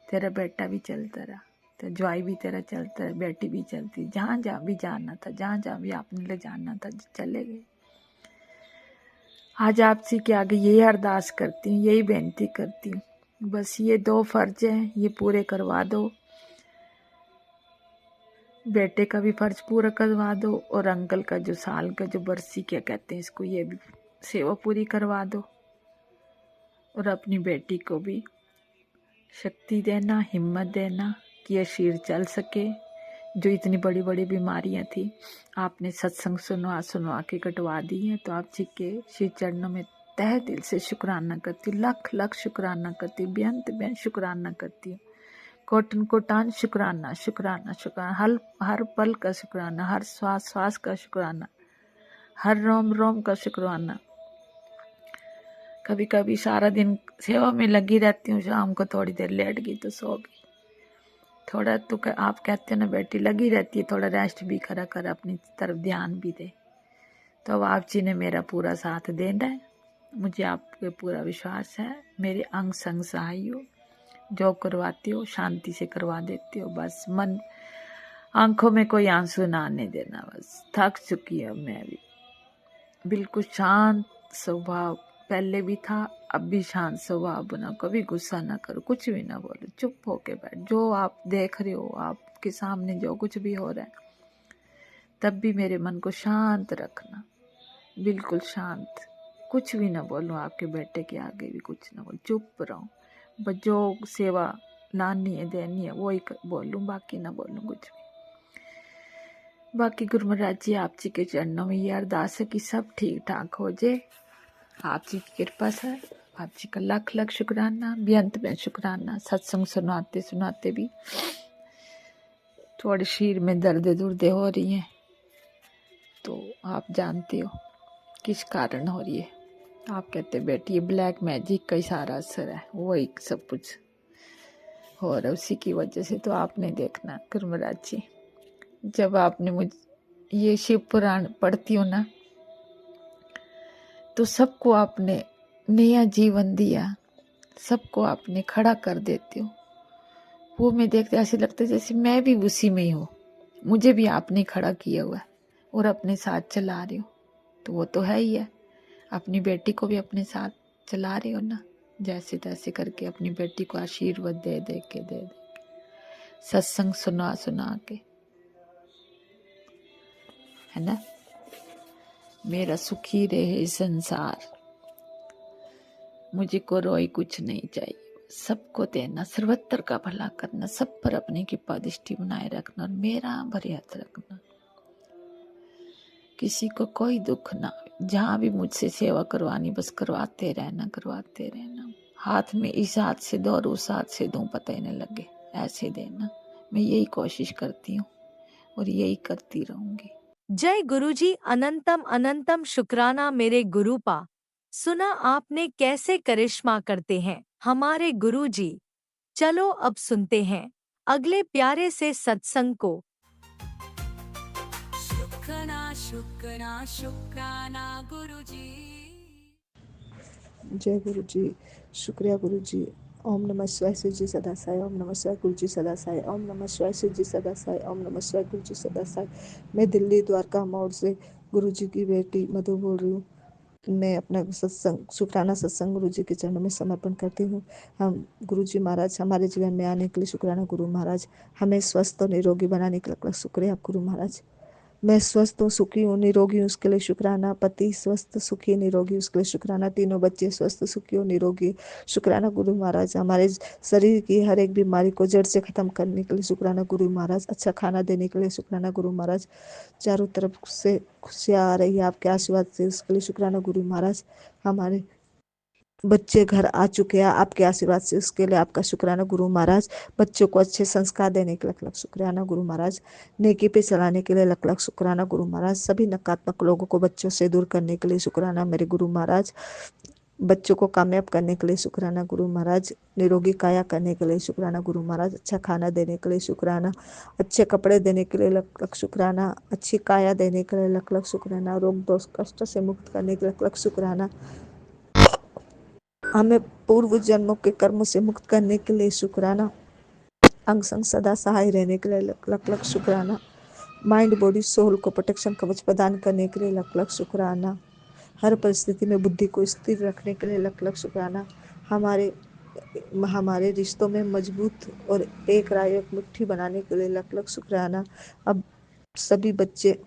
तेरा बेटा भी चलता रहा, तेरा ज्वाई भी तेरा चलता रहा, बेटी भी चलती। जहाँ जहाँ भी जाना था, जहाँ जहाँ भी आपने ले जाना था, चले गए। आज आपसे के आगे यही अरदास करती हूँ, यही बेनती करती हूँ, बस ये 2 फर्ज हैं, ये पूरे करवा दो। बेटे का भी फर्ज पूरा करवा दो, और अंकल का जो साल का जो बरसी क्या कहते हैं इसको, ये भी सेवा पूरी करवा दो। और अपनी बेटी को भी शक्ति देना, हिम्मत देना कि ये शरीर चल सके। जो इतनी बड़ी बड़ी बीमारियां थी आपने सत्संग सुनवा के कटवा दी हैं, तो आप जी के श्री चरणों में तहे दिल से शुक्राना करती हूँ, लख लख शुक्राना करती हूँ, बेअंत शुक्राना करती हूँ, कोटन कोटान शुक्राना शुक्राना शुक्राना, हर पल का शुक्राना, हर श्वास श्वास का शुक्राना, हर रोम रोम का शुक्राना। कभी कभी सारा दिन सेवा में लगी रहती हूँ, शाम को थोड़ी देर लेट गई तो सो गई। थोड़ा तो आप कहते हो ना बेटी लगी रहती है, थोड़ा रेस्ट भी करा कर, अपनी तरफ ध्यान भी दे। तो अब आप जी ने मेरा पूरा साथ देना है, मुझे आप पे पूरा विश्वास है। मेरे अंग संग सहाय हो, जो करवाती हो शांति से करवा देती हो। बस मन आंखों में कोई आंसू ना आने देना। बस थक चुकी हूँ मैं भी, बिल्कुल शांत स्वभाव पहले भी था, अब भी शांत स्वभाव बना। कभी गुस्सा ना करो, कुछ भी ना बोलो, चुप होके बैठ। जो आप देख रहे हो, आपके सामने जो कुछ भी हो रहा है, तब भी मेरे मन को शांत रखना, बिल्कुल शांत। कुछ भी ना बोलूं, आपके बेटे के आगे भी कुछ ना बोलूं, चुप रहूं। बस जो सेवा लानी है देनी है वही बोलूं, बाकी ना बोलूं कुछ भी। बाकी गुरु महाराज जी आप जी के चरणों में ये अरदास है कि सब ठीक ठाक हो जाए। आप जी की कृपा से, आप जी का लख लख शुक्राना, बेअंत में शुक्राना। सत्संग सुनाते सुनाते भी थोड़े शरीर में दर्दे दुर्दे हो रही हैं, तो आप जानते हो किस कारण हो रही है। आप कहते बेटी ये ब्लैक मैजिक का ही सारा असर है, वही सब कुछ हो रहा है उसी की वजह से। तो आपने देखना गुरु महाराज जी, जब आपने मुझे ये शिव पुराण पढ़ती हो ना, तो सबको आपने नया जीवन दिया, सबको आपने खड़ा कर देते हो। वो मैं देखते ऐसे लगता है जैसे मैं भी उसी में ही हूँ, मुझे भी आपने खड़ा किया हुआ है और अपने साथ चला रहे हो। तो वो तो है ही है, अपनी बेटी को भी अपने साथ चला रहे हो ना, जैसे तैसे करके अपनी बेटी को आशीर्वाद दे दे के सत्संग सुना सुना के, है ना। मेरा सुखी रहे संसार, मुझे को रोई कुछ नहीं चाहिए, सबको देना, सर्वत्र का भला करना, सब पर अपनी कृपा दृष्टि बनाए रखना और मेरा बरियात रखना, किसी को कोई दुख ना। जहाँ भी मुझसे सेवा करवानी बस करवाते रहना, करवाते रहना। हाथ में इस हाथ से दो और उस हाथ से दूं, पता ही नहीं लगे, ऐसे देना। मैं यही कोशिश करती हूँ और यही करती रहूंगी। जय गुरुजी, अनंतम अनंतम शुक्राना मेरे गुरुपा। सुना आपने कैसे करिश्मा करते हैं हमारे गुरुजी। चलो अब सुनते हैं अगले प्यारे से सत्संग को। शुक्राना शुक्राना शुक्राना गुरुजी। जय गुरु जी। शुक्रिया गुरु जी। ओम नमः शिवाय शिव जी सदा साई। ओम नमः शिवाय गुरु जी सदा साई। ओम नमः शिवाय शिव जी सदा साई। ओम नमः शिवाय गुरु जी सदा साई। मैं दिल्ली द्वारका मोड़ से गुरु जी की बेटी मधु बोल रही हूँ। मैं अपना सत्संग शुक्राना सत्संग गुरु जी के चरणों में समर्पण करती हूँ। हम गुरु जी महाराज हमारे जीवन में आने के लिए शुक्राना गुरु महाराज। हमें स्वस्थ और निरोगी बनाने के लिए शुक्रिया गुरु महाराज। मैं स्वस्थ हूँ, सुखी हूँ, निरोगी हूँ, उसके लिए शुक्राना। पति स्वस्थ सुखी निरोगी, उसके लिए शुक्राना। तीनों बच्चे स्वस्थ सुखी और निरोगी, शुक्राना गुरु महाराज। हमारे शरीर की हर एक बीमारी को जड़ से खत्म करने के लिए शुक्राना गुरु महाराज। अच्छा खाना देने के लिए शुक्राना गुरु महाराज। चारों तरफ से खुशियाँ आ रही है आपके आशीर्वाद से, उसके लिए शुक्राना गुरु महाराज। हमारे बच्चे घर आ चुके हैं आपके आशीर्वाद से, उसके लिए आपका शुक्राना गुरु महाराज। बच्चों को अच्छे संस्कार देने के लिए लख लख शुक्राना गुरु महाराज। नेकी पे चलाने के लिए लख लख शुक्राना गुरु महाराज। सभी नकारात्मक लोगों को बच्चों से दूर करने के लिए शुक्राना मेरे गुरु महाराज। बच्चों को कामयाब करने के लिए शुक्राना गुरु महाराज। निरोगी काया करने के लिए शुक्राना गुरु महाराज। अच्छा खाना देने के लिए शुक्राना। अच्छे कपड़े देने के लिए लख लख शुक्राना। अच्छी काया देने के लिए लख लख शुक्राना। रोग दोष कष्ट से मुक्त करने के लिए लख लख शुक्राना। हमें पूर्व जन्मों के कर्मों से मुक्त करने के लिए शुक्राना। अंग संग सदा सहाय रहने के लिए लख लख लख शुक्राना। माइंड बॉडी सोल को प्रोटेक्शन कवच प्रदान करने के लिए लख लख शुक्राना। हर परिस्थिति में बुद्धि को स्थिर रखने के लिए लख लख शुक्राना। हमारे हमारे रिश्तों में मजबूत और एक राय एक मुट्ठी बनाने के लिए लख लख शुक्राना। अब सभी बच्चे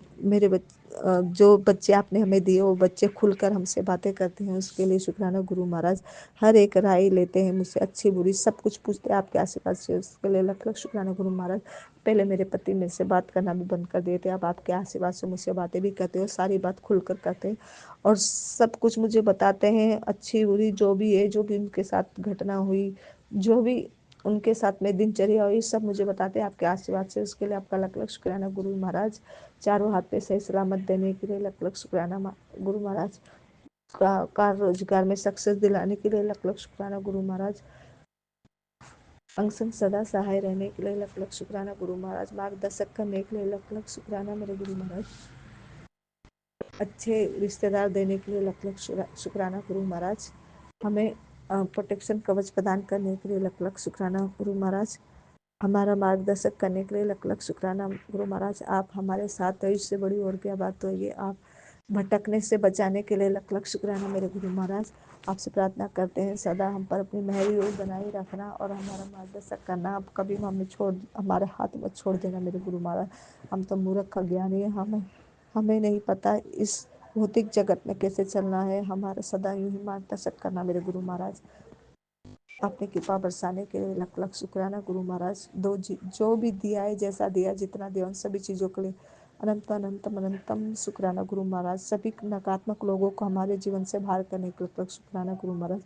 जो बच्चे आपने हमें दिए वो बच्चे खुलकर हमसे बातें करते हैं, उसके लिए शुक्राना गुरु महाराज। हर एक राय लेते हैं मुझसे, अच्छी बुरी सब कुछ पूछते हैं आपके आशीर्वाद से, उसके लिए लख लख शुक्राना गुरु महाराज। पहले मेरे पति मेरे से बात करना भी बंद कर दिए थे, अब आपके आशीर्वाद से मुझसे बातें भी करते हो, सारी बात खुलकर करते हैं और सब कुछ मुझे बताते हैं, अच्छी बुरी जो भी है, जो भी उनके साथ घटना हुई, जो भी उनके साथ में दिनचर्या हुई, सब मुझे बताते हैं आपके आशीर्वाद से, उसके लिए आपका लख लख शुक्राना गुरु महाराज। चारों हाथ पे सही सलामत देने के लिए लख लख शुक्राना गुरु महाराज। कार रोजगार में सक्सेस दिलाने के लिए लख लख शुक्राना गुरु महाराज। अंग संग सदा सहाय रहने के लिए लख लख शुक्राना गुरु महाराज। मार्गदर्शक करने के लिए लख लख शुक्राना मेरे गुरु महाराज। अच्छे रिश्तेदार देने के लिए लख लख शुक्राना गुरु महाराज। हमें प्रोटेक्शन कवच प्रदान करने के लिए लख लख शुक्राना गुरु महाराज। हमारा मार्गदर्शक करने के लिए लख लख शुक्राना गुरु महाराज। आप हमारे साथ है, इससे बड़ी और क्या बात होगी। आप भटकने से बचाने के लिए लख लख शुक्राना मेरे गुरु महाराज। आपसे प्रार्थना करते हैं सदा हम पर अपनी मेहरी और बनाए रखना और हमारा मार्गदर्शक करना। आप कभी हमारे हाथ मत छोड़ देना मेरे गुरु महाराज। हम तो मूर्ख अज्ञानी है, हमें नहीं पता इस भौतिक जगत में कैसे चलना है। हमारा सदा यूं ही मार्गदर्शक करना मेरे गुरु महाराज। अपनी कृपा बरसाने के लिए लख लख शुक्राना गुरु महाराज। जो भी दिया है, जैसा दिया, जितना दिया, उन सभी चीज़ों के लिए अनंत अनंतम अनंतम शुक्राना गुरु महाराज। सभी नकारात्मक लोगों को हमारे जीवन से बाहर करने के लिए शुक्राना गुरु महाराज।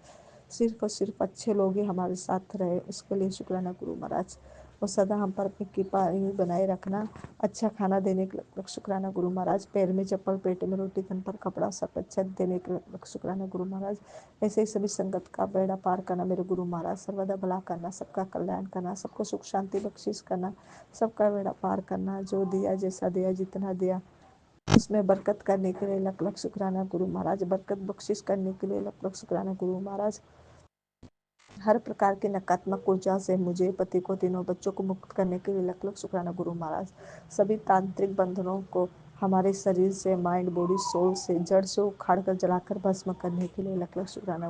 सिर्फ और सिर्फ अच्छे लोग ही हमारे साथ रहे, उसके लिए शुक्राना गुरु महाराज। और सदा हम पर अपनी कृपा बनाए रखना। अच्छा खाना देने के लिए शुक्राना गुरु महाराज। पैर में चप्पल, पेट में रोटी, तन पर कपड़ा, सब अच्छा देने के लिए शुक्राना गुरु महाराज। ऐसे ही सभी संगत का बेड़ा पार करना मेरे गुरु महाराज। सर्वदा भला करना, सबका कल्याण करना, सबको सुख शांति बख्शिश करना, सबका बेड़ा पार करना। जो दिया, जैसा दिया, जितना दिया, उसमें बरकत करने के लिए लख लख शुक्राना गुरु महाराज। बरकत बख्शिश करने के लिए लख लख शुक्राना गुरु महाराज। हर प्रकार की नकारात्मक ऊर्जा से मुझे, पति को, तीनों बच्चों को मुक्त करने के लिए लख लख शुक्राना गुरु महाराज। सभी तांत्रिक बंधनों को हमारे शरीर से, माइंड, बॉडी, सोल से, जड़ से उखाड़ कर जलाकर भस्म करने के लिए लख लख शुक्राना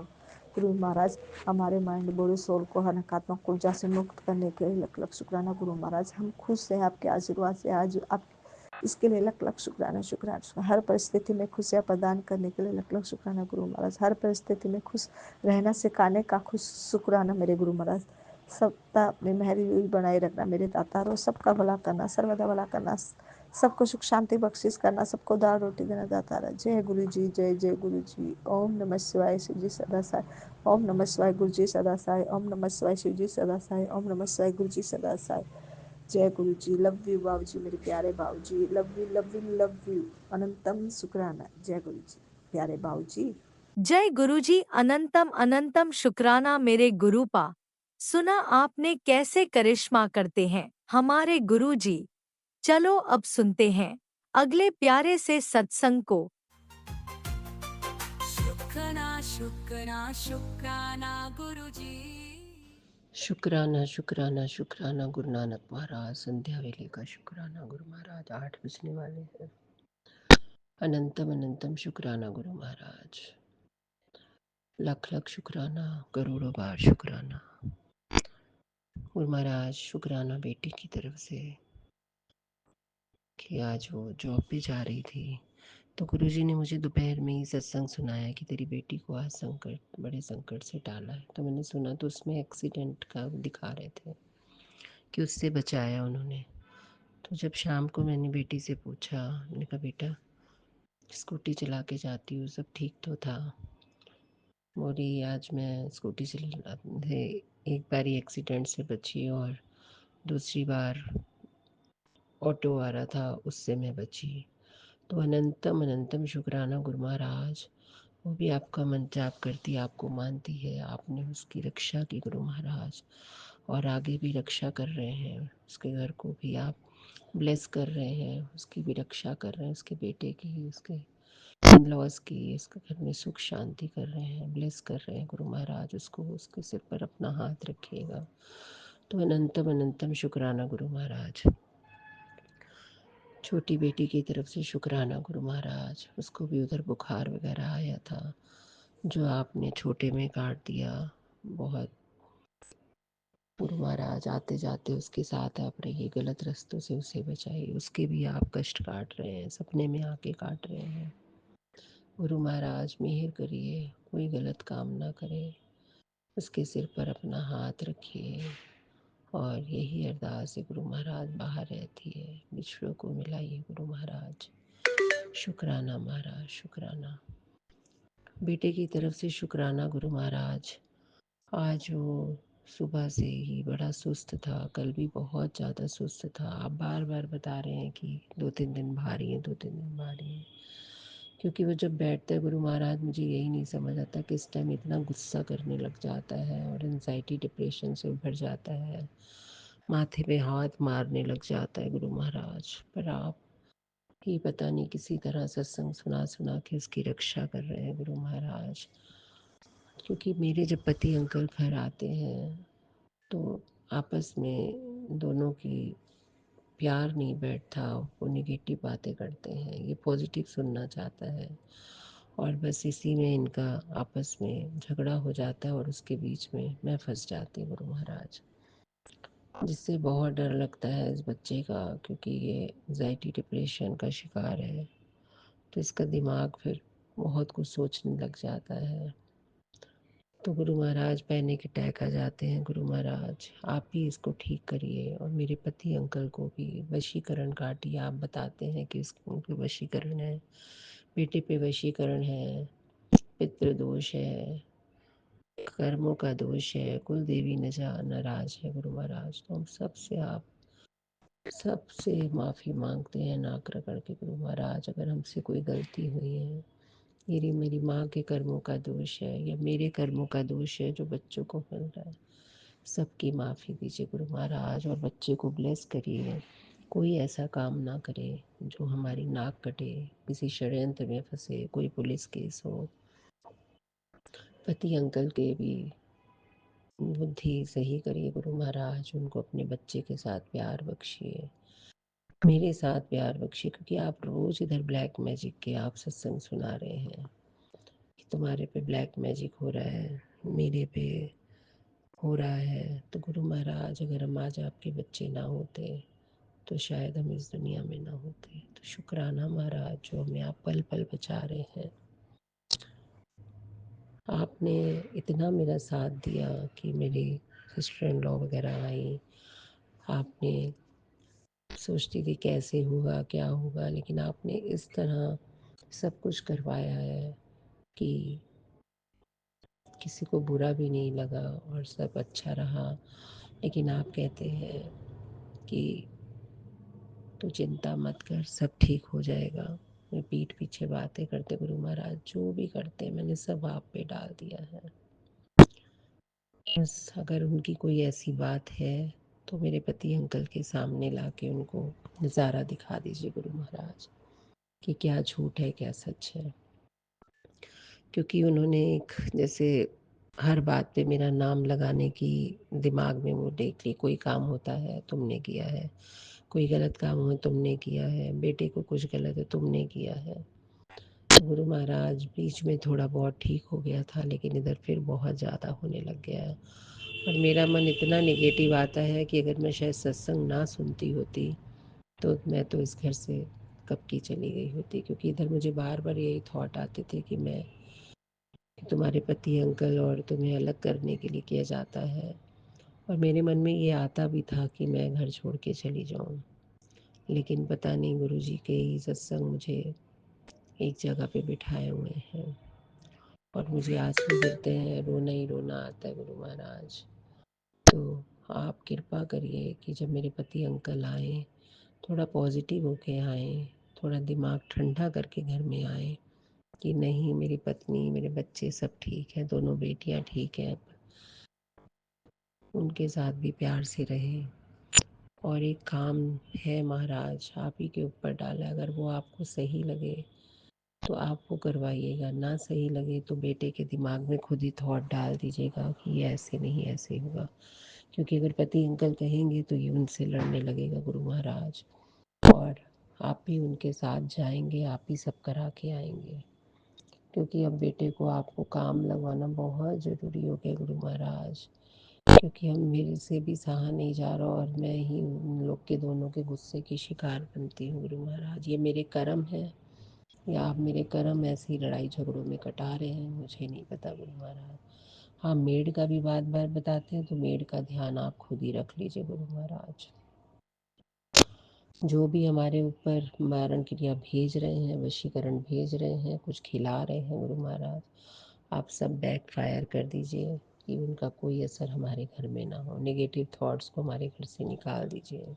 गुरु महाराज। हमारे माइंड, बॉडी, सोल को हर नकारात्मक ऊर्जा से मुक्त करने के लिए लख लख शुक्राना गुरु महाराज। हम खुश हैं आपके आशीर्वाद से, आज आप इसके लिए लख लख शुक्राना शुक्राना। हर परिस्थिति में खुशियाँ प्रदान करने के लिए लख लख शुक्राना गुरु महाराज। हर परिस्थिति में खुश रहना सिखाने का खुश शुक्राना मेरे गुरु महाराज। सबका अपनी मेहरी बनाए रखना मेरे दातारो, सबका भला करना, सर्वदा भला करना, सबको सुख शांति बख्शिश करना, सबको दाल रोटी देना दातारा। जय गुरु जी, जय जय गुरु जी। ओम नमः शिवाय, शिव जी सदा साई। ओम नमः शिवाय, गुरु जी सदा साई। ओम नमः शिवाय, शिव जी सदा साई। ओम नमः शिवाय, गुरु जी सदा साई। जय गुरु जी। लव यू बाबू जी, मेरे प्यारे बाबू जी। Love you love you love you. अनंतम शुक्राना। जय गुरु जी, प्यारे बाबू जी। जय गुरुजी। अनंतम अनंतम शुक्राना मेरे गुरुपा। सुना आपने कैसे करिश्मा करते हैं हमारे गुरुजी। चलो अब सुनते हैं अगले प्यारे से सत्संग को। शुक्राना शुक्राना शुक्राना गुरुजी। शुक्राना शुक्राना शुक्राना गुरु नानक महाराज। संध्या वेले का शुक्राना गुरु महाराज। 8 बजने वाले हैं। अनंतम अनंतम शुक्राना गुरु महाराज। लख लख शुक्राना, करोड़ों बार शुक्राना गुरु महाराज। शुक्राना बेटी की तरफ से कि आज वो जॉब पे जा रही थी तो गुरुजी ने मुझे दोपहर में ही सत्संग सुनाया कि तेरी बेटी को आज संकट, बड़े संकट से टाला है। तो मैंने सुना तो उसमें एक्सीडेंट का दिखा रहे थे कि उससे बचाया उन्होंने। तो जब शाम को मैंने बेटी से पूछा, मैंने कहा बेटा स्कूटी चला के जाती हूँ, सब ठीक तो था? बोली आज मैं स्कूटी चलाते एक बार ही एक्सीडेंट से बची और दूसरी बार ऑटो आ रहा था उससे मैं बची। तो अनंतम अनंतम शुक्राना गुरु महाराज। वो भी आपका मन जाप करती, आपको मानती है, आपने उसकी रक्षा की गुरु महाराज, और आगे भी रक्षा कर रहे हैं। उसके घर को भी आप ब्लेस कर रहे हैं, उसकी भी रक्षा कर रहे हैं, उसके बेटे की, उसके इन-लॉज की, उसके घर में सुख शांति कर रहे हैं, ब्लेस कर रहे हैं गुरु महाराज। उसको उसके सिर पर अपना हाथ रखिएगा। तो अनंतम अनंतम शुक्राना गुरु महाराज। छोटी बेटी की तरफ से शुक्राना गुरु महाराज। उसको भी उधर बुखार वगैरह आया था जो आपने छोटे में काट दिया। बहुत गुरु महाराज, आते जाते उसके साथ आप रहिए, गलत रास्तों से उसे बचाइए। उसके भी आप कष्ट काट रहे हैं, सपने में आके काट रहे हैं। गुरु महाराज मेहर करिए, कोई गलत काम ना करे, उसके सिर पर अपना हाथ रखिए। और यही अरदास है गुरु महाराज, बाहर रहती है, बिछड़ों को मिलाइए गुरु महाराज। शुक्राना महाराज, शुक्राना। बेटे की तरफ से शुक्राना गुरु महाराज। आज वो सुबह से ही बड़ा सुस्त था, कल भी बहुत ज़्यादा सुस्त था। आप बार बार बता रहे हैं कि 2-3 दिन भारी है, 2-3 दिन भारी है। क्योंकि वो जब बैठता है गुरु महाराज, मुझे यही नहीं समझ आता किस टाइम इतना गुस्सा करने लग जाता है और एंजाइटी डिप्रेशन से उभर जाता है, माथे पे हाथ मारने लग जाता है गुरु महाराज। पर आप ही पता नहीं किसी तरह सत्संग सुना सुना के उसकी रक्षा कर रहे हैं गुरु महाराज। क्योंकि मेरे जब पति अंकल घर आते हैं तो आपस में दोनों की प्यार नहीं बैठता, वो निगेटिव बातें करते हैं, ये पॉजिटिव सुनना चाहता है, और बस इसी में इनका आपस में झगड़ा हो जाता है और उसके बीच में मैं फंस जाती हूँ गुरु महाराज। जिससे बहुत डर लगता है इस बच्चे का, क्योंकि ये एंजाइटी डिप्रेशन का शिकार है। तो इसका दिमाग फिर बहुत कुछ सोचने लग जाता है। तो गुरु महाराज पैनिक अटैक आ जाते हैं। गुरु महाराज आप ही इसको ठीक करिए, और मेरे पति अंकल को भी वशीकरण काटिए। आप बताते हैं कि उनके वशीकरण है, बेटे पे वशीकरण है, पितृ दोष है, कर्मों का दोष है, कुल देवी नाराज है गुरु महाराज। तो हम सबसे माफ़ी मांगते हैं नाक रगड़ के गुरु महाराज, अगर हमसे कोई गलती हुई है, मेरी माँ के कर्मों का दोष है या मेरे कर्मों का दोष है जो बच्चों को मिल रहा है, सबकी माफ़ी दीजिए गुरु महाराज। और बच्चे को ब्लेस करिए, कोई ऐसा काम ना करे जो हमारी नाक कटे, किसी षड्यंत्र में फंसे, कोई पुलिस केस हो। पति अंकल के भी बुद्धि सही करिए गुरु महाराज, उनको अपने बच्चे के साथ प्यार बख्शिए, मेरे साथ प्यार बख्शिए, क्योंकि आप रोज़ इधर ब्लैक मैजिक के आप सत्संग सुना रहे हैं कि तुम्हारे पे ब्लैक मैजिक हो रहा है, मेरे पे हो रहा है। तो गुरु महाराज, अगर हम आज आपके बच्चे ना होते तो शायद हम इस दुनिया में ना होते। तो शुक्राना महाराज, जो हमें आप पल पल बचा रहे हैं। आपने इतना मेरा साथ दिया कि मेरी सिस्टर इन लॉ वगैरह आई, आपने सोचती थी कैसे होगा क्या होगा, लेकिन आपने इस तरह सब कुछ करवाया है कि किसी को बुरा भी नहीं लगा और सब अच्छा रहा। लेकिन आप कहते हैं कि तू चिंता मत कर, सब ठीक हो जाएगा। मैं पीठ पीछे बातें करते गुरु महाराज, जो भी करते मैंने सब आप पे डाल दिया है। बस अगर उनकी कोई ऐसी बात है तो मेरे पति अंकल के सामने लाके उनको नज़ारा दिखा दीजिए गुरु महाराज कि क्या झूठ है क्या सच है। क्योंकि उन्होंने एक जैसे हर बात पे मेरा नाम लगाने की दिमाग में वो देख ली, कोई काम होता है तुमने किया है, कोई गलत काम हो तुमने किया है, बेटे को कुछ गलत है तुमने किया है। तो गुरु महाराज, बीच में थोड़ा बहुत ठीक हो गया था, लेकिन इधर फिर बहुत ज़्यादा होने लग गया है और मेरा मन इतना नेगेटिव आता है कि अगर मैं शायद सत्संग ना सुनती होती तो मैं तो इस घर से कब की चली गई होती। क्योंकि इधर मुझे बार बार यही थॉट आते थे कि तुम्हारे पति अंकल और तुम्हें अलग करने के लिए किया जाता है, और मेरे मन में ये आता भी था कि मैं घर छोड़ के चली जाऊं। लेकिन पता नहीं गुरुजी के ही सत्संग मुझे एक जगह पे बिठाए हुए हैं और मुझे आंसू गिरते हैं, रोना ही रोना आता है गुरु महाराज। तो आप कृपा करिए कि जब मेरे पति अंकल आए, थोड़ा पॉजिटिव होके आए, थोड़ा दिमाग ठंडा करके घर में आए कि नहीं, मेरी पत्नी मेरे बच्चे सब ठीक है, दोनों बेटियां ठीक हैं, उनके साथ भी प्यार से रहें। और एक काम है महाराज, आप ही के ऊपर डाला, अगर वो आपको सही लगे तो आप वो करवाइएगा, ना सही लगे तो बेटे के दिमाग में खुद ही थॉट डाल दीजिएगा कि ये ऐसे नहीं ऐसे होगा। क्योंकि अगर पति अंकल कहेंगे तो ये उनसे लड़ने लगेगा गुरु महाराज, और आप भी उनके साथ जाएंगे, आप ही सब करा के आएंगे। क्योंकि अब बेटे को आपको काम लगवाना बहुत ज़रूरी हो गया गुरु महाराज, क्योंकि हम मेरे से भी सहा नहीं जा रहा और मैं ही उन लोग के दोनों के गुस्से की शिकार बनती हूँ गुरु महाराज। ये मेरे कर्म है या आप मेरे कर्म ऐसे ही लड़ाई झगड़ों में कटा रहे हैं, मुझे नहीं पता गुरु महाराज। हाँ, मेड का भी बार बार बताते हैं तो मेड का ध्यान आप खुद ही रख लीजिए गुरु महाराज। जो भी हमारे ऊपर मारण क्रिया भेज रहे हैं, वशीकरण भेज रहे हैं, कुछ खिला रहे हैं गुरु महाराज, आप सब बैक फायर कर दीजिए कि उनका कोई असर हमारे घर में ना हो। नेगेटिव थॉट्स को हमारे घर से निकाल दीजिए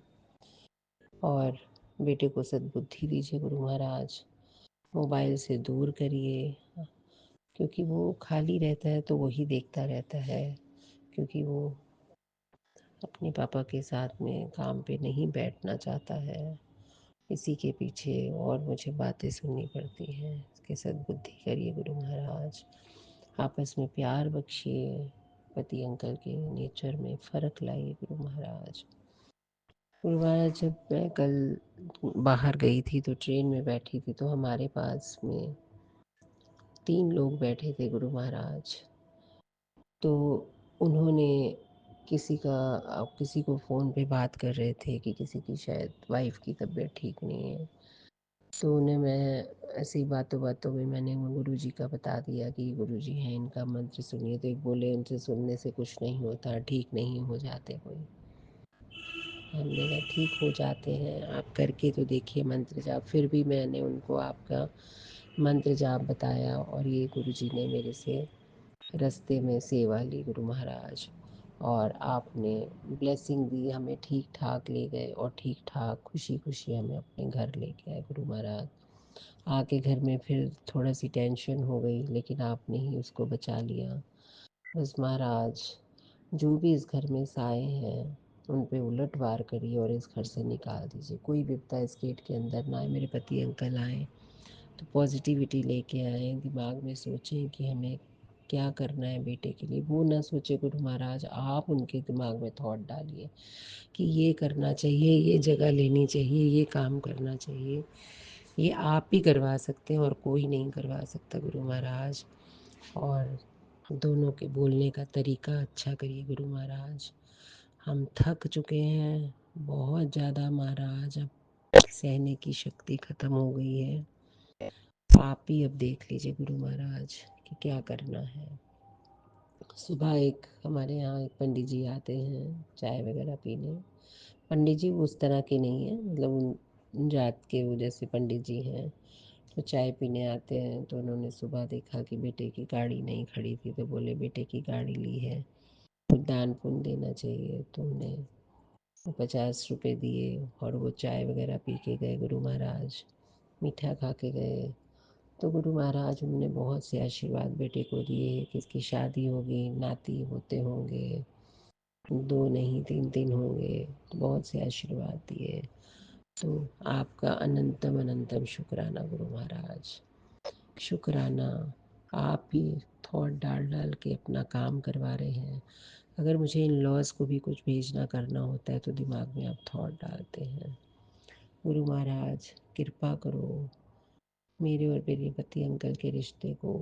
और बेटे को सद्बुद्धि दीजिए गुरु महाराज। मोबाइल से दूर करिए, क्योंकि वो खाली रहता है तो वही देखता रहता है, क्योंकि वो अपने पापा के साथ में काम पे नहीं बैठना चाहता है। इसी के पीछे और मुझे बातें सुननी पड़ती हैं। इसके सद्बुद्धि करिए गुरु महाराज, आपस में प्यार बख्शिए, पति अंकल के नेचर में फ़र्क लाइए गुरु महाराज। गुरु महाराज, जब मैं कल बाहर गई थी तो ट्रेन में बैठी थी तो हमारे पास में 3 लोग बैठे थे गुरु महाराज। तो उन्होंने किसी को फ़ोन पे बात कर रहे थे कि किसी की शायद वाइफ़ की तबीयत ठीक नहीं है। तो उन्हें मैं ऐसे ही बातों बातों में मैंने वो गुरुजी का बता दिया कि गुरुजी हैं, इनका मंत्र सुनिए। तो एक बोले, उनसे सुनने से कुछ नहीं होता, ठीक नहीं हो जाते कोई। हमने कहा ठीक हो जाते हैं, आप करके तो देखिए मंत्र जाप। फिर भी मैंने उनको आपका मंत्र जाप बताया और ये गुरुजी ने मेरे से रास्ते में सेवा ली गुरु महाराज, और आपने ब्लेसिंग दी, हमें ठीक ठाक ले गए और ठीक ठाक खुशी खुशी हमें अपने घर लेके आए गुरु महाराज। आके घर में फिर थोड़ा सी टेंशन हो गई, लेकिन आपने ही उसको बचा लिया। बस महाराज, जो भी इस घर में साए हैं उन पे उलट वार करिए और इस घर से निकाल दीजिए। कोई विपदा इस गेट के अंदर ना आए। मेरे पति अंकल आए तो पॉजिटिविटी लेके आए, दिमाग में सोचें कि हमें क्या करना है बेटे के लिए, वो ना सोचे गुरु महाराज, आप उनके दिमाग में थॉट डालिए कि ये करना चाहिए, ये जगह लेनी चाहिए, ये काम करना चाहिए। ये आप ही करवा सकते हैं और कोई नहीं करवा सकता गुरु महाराज। और दोनों के बोलने का तरीका अच्छा करिए गुरु महाराज। हम थक चुके हैं बहुत ज़्यादा महाराज, अब सहने की शक्ति ख़त्म हो गई है। आप ही अब देख लीजिए गुरु महाराज कि क्या करना है। सुबह एक हमारे यहाँ एक पंडित जी आते हैं चाय वगैरह पीने। पंडित जी उस तरह के नहीं हैं, मतलब उन जात के वो जैसे पंडित जी हैं, तो चाय पीने आते हैं। तो उन्होंने सुबह देखा कि बेटे की गाड़ी नहीं खड़ी थी, तो बोले बेटे की गाड़ी ली है, कुछ दान पुण्य देना चाहिए। तो उन्हें 50 रुपए दिए और वो चाय वगैरह पी के गए गुरु महाराज, मीठा खा के गए। तो गुरु महाराज उन्होंने बहुत से आशीर्वाद बेटे को दिए कि इसकी शादी होगी, नाती होते होंगे, 2 नहीं 3 होंगे, तो बहुत से आशीर्वाद दिए। तो आपका अनंतम अनंतम शुक्राना गुरु महाराज, शुक्राना। आप ही थॉट डाल डाल के अपना काम करवा रहे हैं। अगर मुझे इन लॉज को भी कुछ भेजना करना होता है तो दिमाग में आप थॉट डालते हैं। गुरु महाराज कृपा करो, मेरे और मेरे पति अंकल के रिश्ते को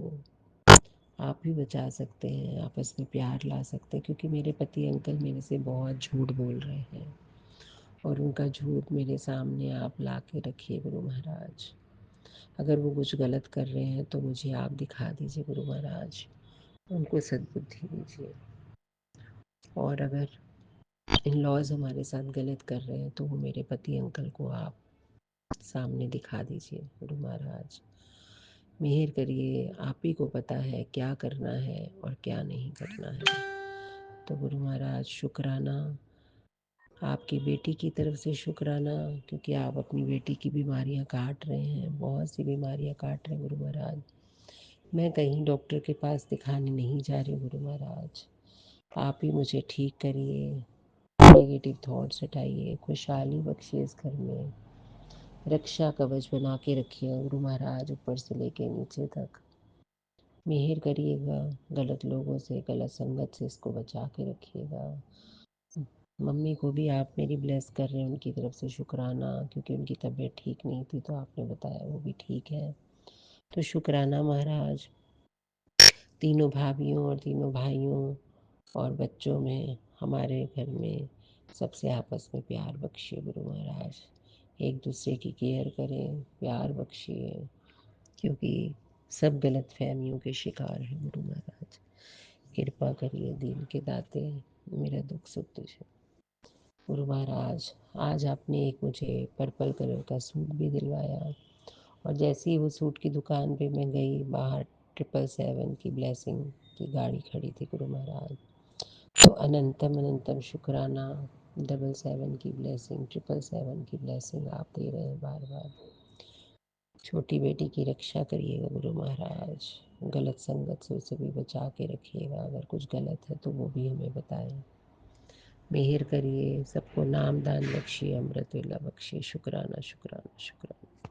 आप ही बचा सकते हैं, आपस में प्यार ला सकते हैं, क्योंकि मेरे पति अंकल मेरे से बहुत झूठ बोल रहे हैं और उनका झूठ मेरे सामने आप ला के रखिए गुरु महाराज। अगर वो कुछ गलत कर रहे हैं तो मुझे आप दिखा दीजिए गुरु महाराज, उनको सद्बुद्धि दीजिए। और अगर इन लॉज हमारे साथ गलत कर रहे हैं तो वो मेरे पति अंकल को आप सामने दिखा दीजिए गुरु महाराज। मेहर करिए, आप ही को पता है क्या करना है और क्या नहीं करना है। तो गुरु महाराज शुक्राना, आपकी बेटी की तरफ से शुक्राना, क्योंकि आप अपनी बेटी की बीमारियां काट रहे हैं, बहुत सी बीमारियां काट रहे हैं गुरु महाराज। मैं कहीं डॉक्टर के पास दिखाने नहीं जा रही गुरु महाराज, आप ही मुझे ठीक करिए, नेगेटिव थॉट्स हटाइए, खुशहाली बख्शिए इस घर में, रक्षा कवच बना के रखिए गुरु महाराज, ऊपर से लेके नीचे तक। मेहर करिएगा, गलत लोगों से, गलत संगत से इसको बचा के रखिएगा। मम्मी को भी आप मेरी ब्लेस कर रहे हैं, उनकी तरफ से शुक्राना, क्योंकि उनकी तबीयत ठीक नहीं थी तो आपने बताया वो भी ठीक है। तो शुक्राना महाराज, तीनों भाभियों और तीनों भाइयों और बच्चों में, हमारे घर में सबसे आपस में प्यार बख्शिए गुरु महाराज। एक दूसरे की केयर करें, प्यार बख्शिए, क्योंकि सब गलत फहमियों के शिकार हैं गुरु महाराज। कृपा करिए दीन के दाते, मेरा दुख सुख तुझे। गुरु महाराज आज आपने एक मुझे पर्पल कलर का सूट भी दिलवाया, और जैसे ही वो सूट की दुकान पे मैं गई, बाहर 777 की ब्लेसिंग की गाड़ी खड़ी थी गुरु महाराज। तो अनंतम अनंतम शुक्राना, 777 की ब्लेसिंग, 777 की ब्लेसिंग आप दे रहे हैं बार बार। छोटी बेटी की रक्षा करिएगा गुरु महाराज, गलत संगत से उसे भी बचा के रखिएगा, अगर कुछ गलत है तो वो भी हमें बताएं। मेहर करिए, सबको नाम दान बख्शिए, अमृत वेला बख्शिए, शुक्राना शुक्राना शुक्राना।